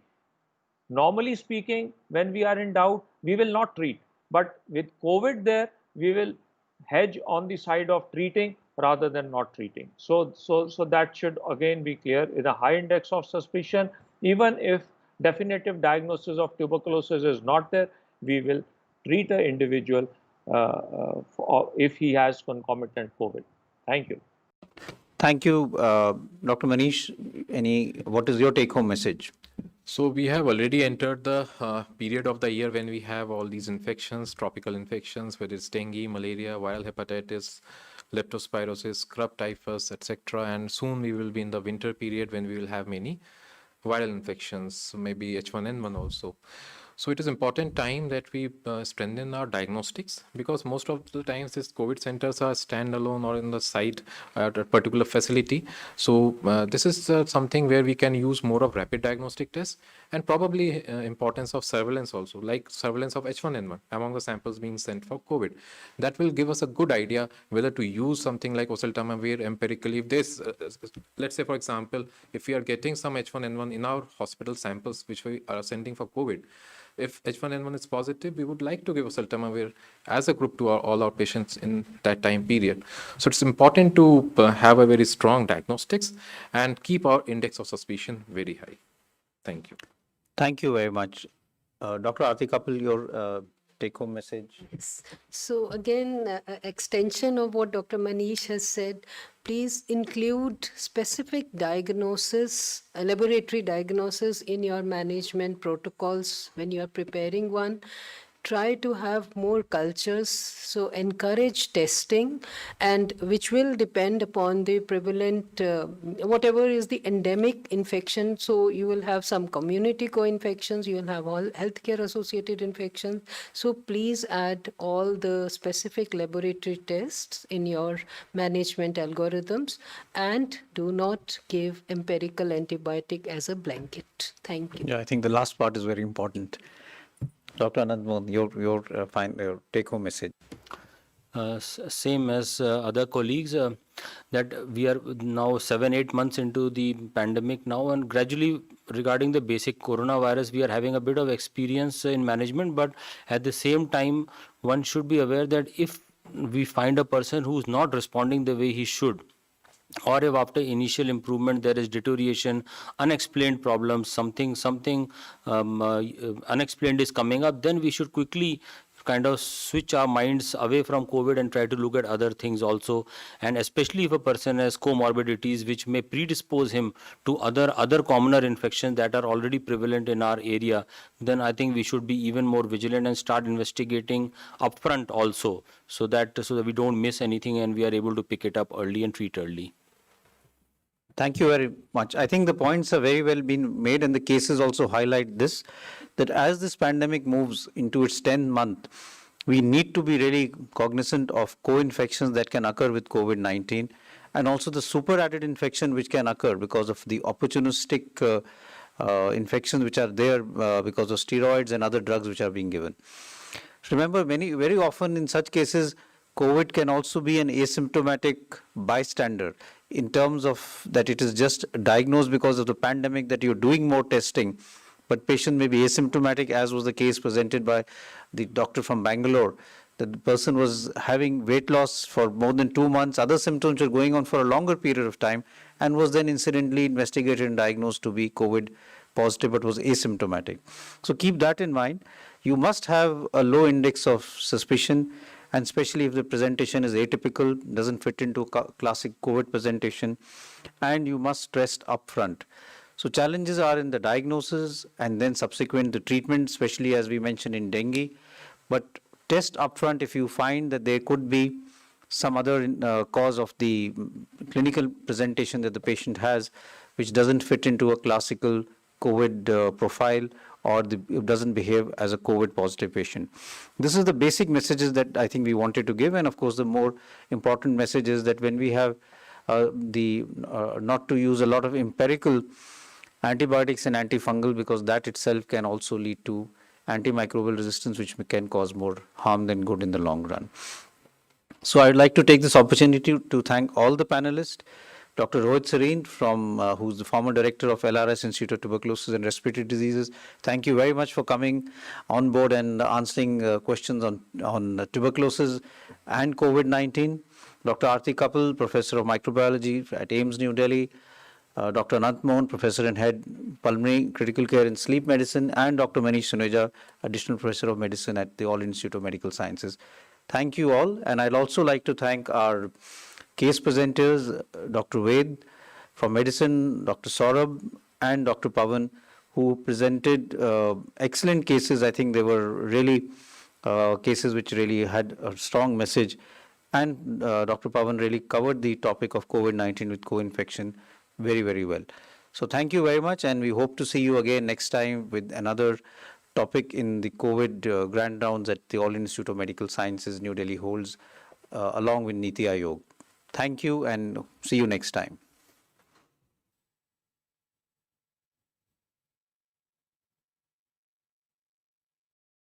Normally speaking, when we are in doubt, we will not treat. But with COVID there, we will hedge on the side of treating rather than not treating. So that should again be clear. In a high index of suspicion, even if definitive diagnosis of tuberculosis is not there, we will treat the individual if he has concomitant COVID. Thank you. Thank you, Dr. Manish. What is your take-home message? So we have already entered the period of the year when we have all these infections, tropical infections, whether it's dengue, malaria, viral hepatitis, leptospirosis, scrub typhus, etc. And soon we will be in the winter period when we will have many viral infections, maybe H1N1 also. So it is important time that we strengthen our diagnostics, because most of the times these COVID centers are standalone or in the site at a particular facility. So this is something where we can use more of rapid diagnostic tests, and probably importance of surveillance also, like surveillance of H1N1 among the samples being sent for COVID. That will give us a good idea whether to use something like oseltamivir empirically. If there's, let's say for example, if we are getting some H1N1 in our hospital samples which we are sending for COVID, if H1N1 is positive, we would like to give oseltamivir as a group to all our patients in that time period. So it's important to have a very strong diagnostics and keep our index of suspicion very high. Thank you. Thank you very much. Dr. Aarti Kapil, your take-home message. So again, extension of what Dr. Manish has said, please include specific diagnosis, laboratory diagnosis in your management protocols when you are preparing one. Try to have more cultures, so encourage testing, and which will depend upon the prevalent, whatever is the endemic infection. So you will have some community co-infections, you will have all healthcare associated infections. So please add all the specific laboratory tests in your management algorithms, and do not give empirical antibiotic as a blanket. Thank you. Yeah, I think the last part is very important. Dr. Anand Mohan, your take-home message. Same as other colleagues, that we are now 7-8 months into the pandemic now, and gradually regarding the basic coronavirus, we are having a bit of experience in management. But at the same time, one should be aware that if we find a person who is not responding the way he should, or if after initial improvement there is deterioration, unexplained problems, something unexplained is coming up, then we should quickly kind of switch our minds away from COVID and try to look at other things also. And especially if a person has comorbidities which may predispose him to other commoner infections that are already prevalent in our area, then I think we should be even more vigilant and start investigating upfront also, so that we don't miss anything and we are able to pick it up early and treat early. Thank you very much. I think the points have very well been made, and the cases also highlight this, that as this pandemic moves into its 10th month, we need to be really cognizant of co-infections that can occur with COVID-19, and also the super-added infection which can occur because of the opportunistic infections which are there because of steroids and other drugs which are being given. Remember, very often in such cases, COVID can also be an asymptomatic bystander, in terms of that it is just diagnosed because of the pandemic that you're doing more testing, but patient may be asymptomatic, as was the case presented by the doctor from Bangalore, that the person was having weight loss for more than 2 months, other symptoms were going on for a longer period of time, and was then incidentally investigated and diagnosed to be COVID positive, but was asymptomatic. So keep that in mind. You must have a low index of suspicion, and especially if the presentation is atypical, doesn't fit into classic COVID presentation, and you must test upfront. So challenges are in the diagnosis and then subsequent the treatment, especially as we mentioned in dengue. But test upfront if you find that there could be some other cause of the clinical presentation that the patient has, which doesn't fit into a classical COVID profile, or it doesn't behave as a COVID positive patient. This is the basic messages that I think we wanted to give. And of course, the more important message is that when we have not to use a lot of empirical antibiotics and antifungal, because that itself can also lead to antimicrobial resistance, which can cause more harm than good in the long run. So I'd like to take this opportunity to thank all the panelists. Dr. Rohit Sareen, who's the former director of LRS Institute of Tuberculosis and Respiratory Diseases. Thank you very much for coming on board and answering questions on tuberculosis and COVID-19. Dr. Aarti Kapil, Professor of Microbiology at AIIMS New Delhi. Dr. Anant Mohan, Professor and Head Pulmonary Critical Care and Sleep Medicine, and Dr. Manish Suneja, Additional Professor of Medicine at the All Institute of Medical Sciences. Thank you all, and I'd also like to thank our case presenters, Dr. Ved from Medicine, Dr. Saurabh, and Dr. Pavan, who presented excellent cases. I think they were really cases which really had a strong message, and Dr. Pavan really covered the topic of COVID-19 with co-infection very, very well. So thank you very much, and we hope to see you again next time with another topic in the COVID grand rounds that the All India Institute of Medical Sciences, New Delhi holds along with Niti Aayog. Thank you and see you next time.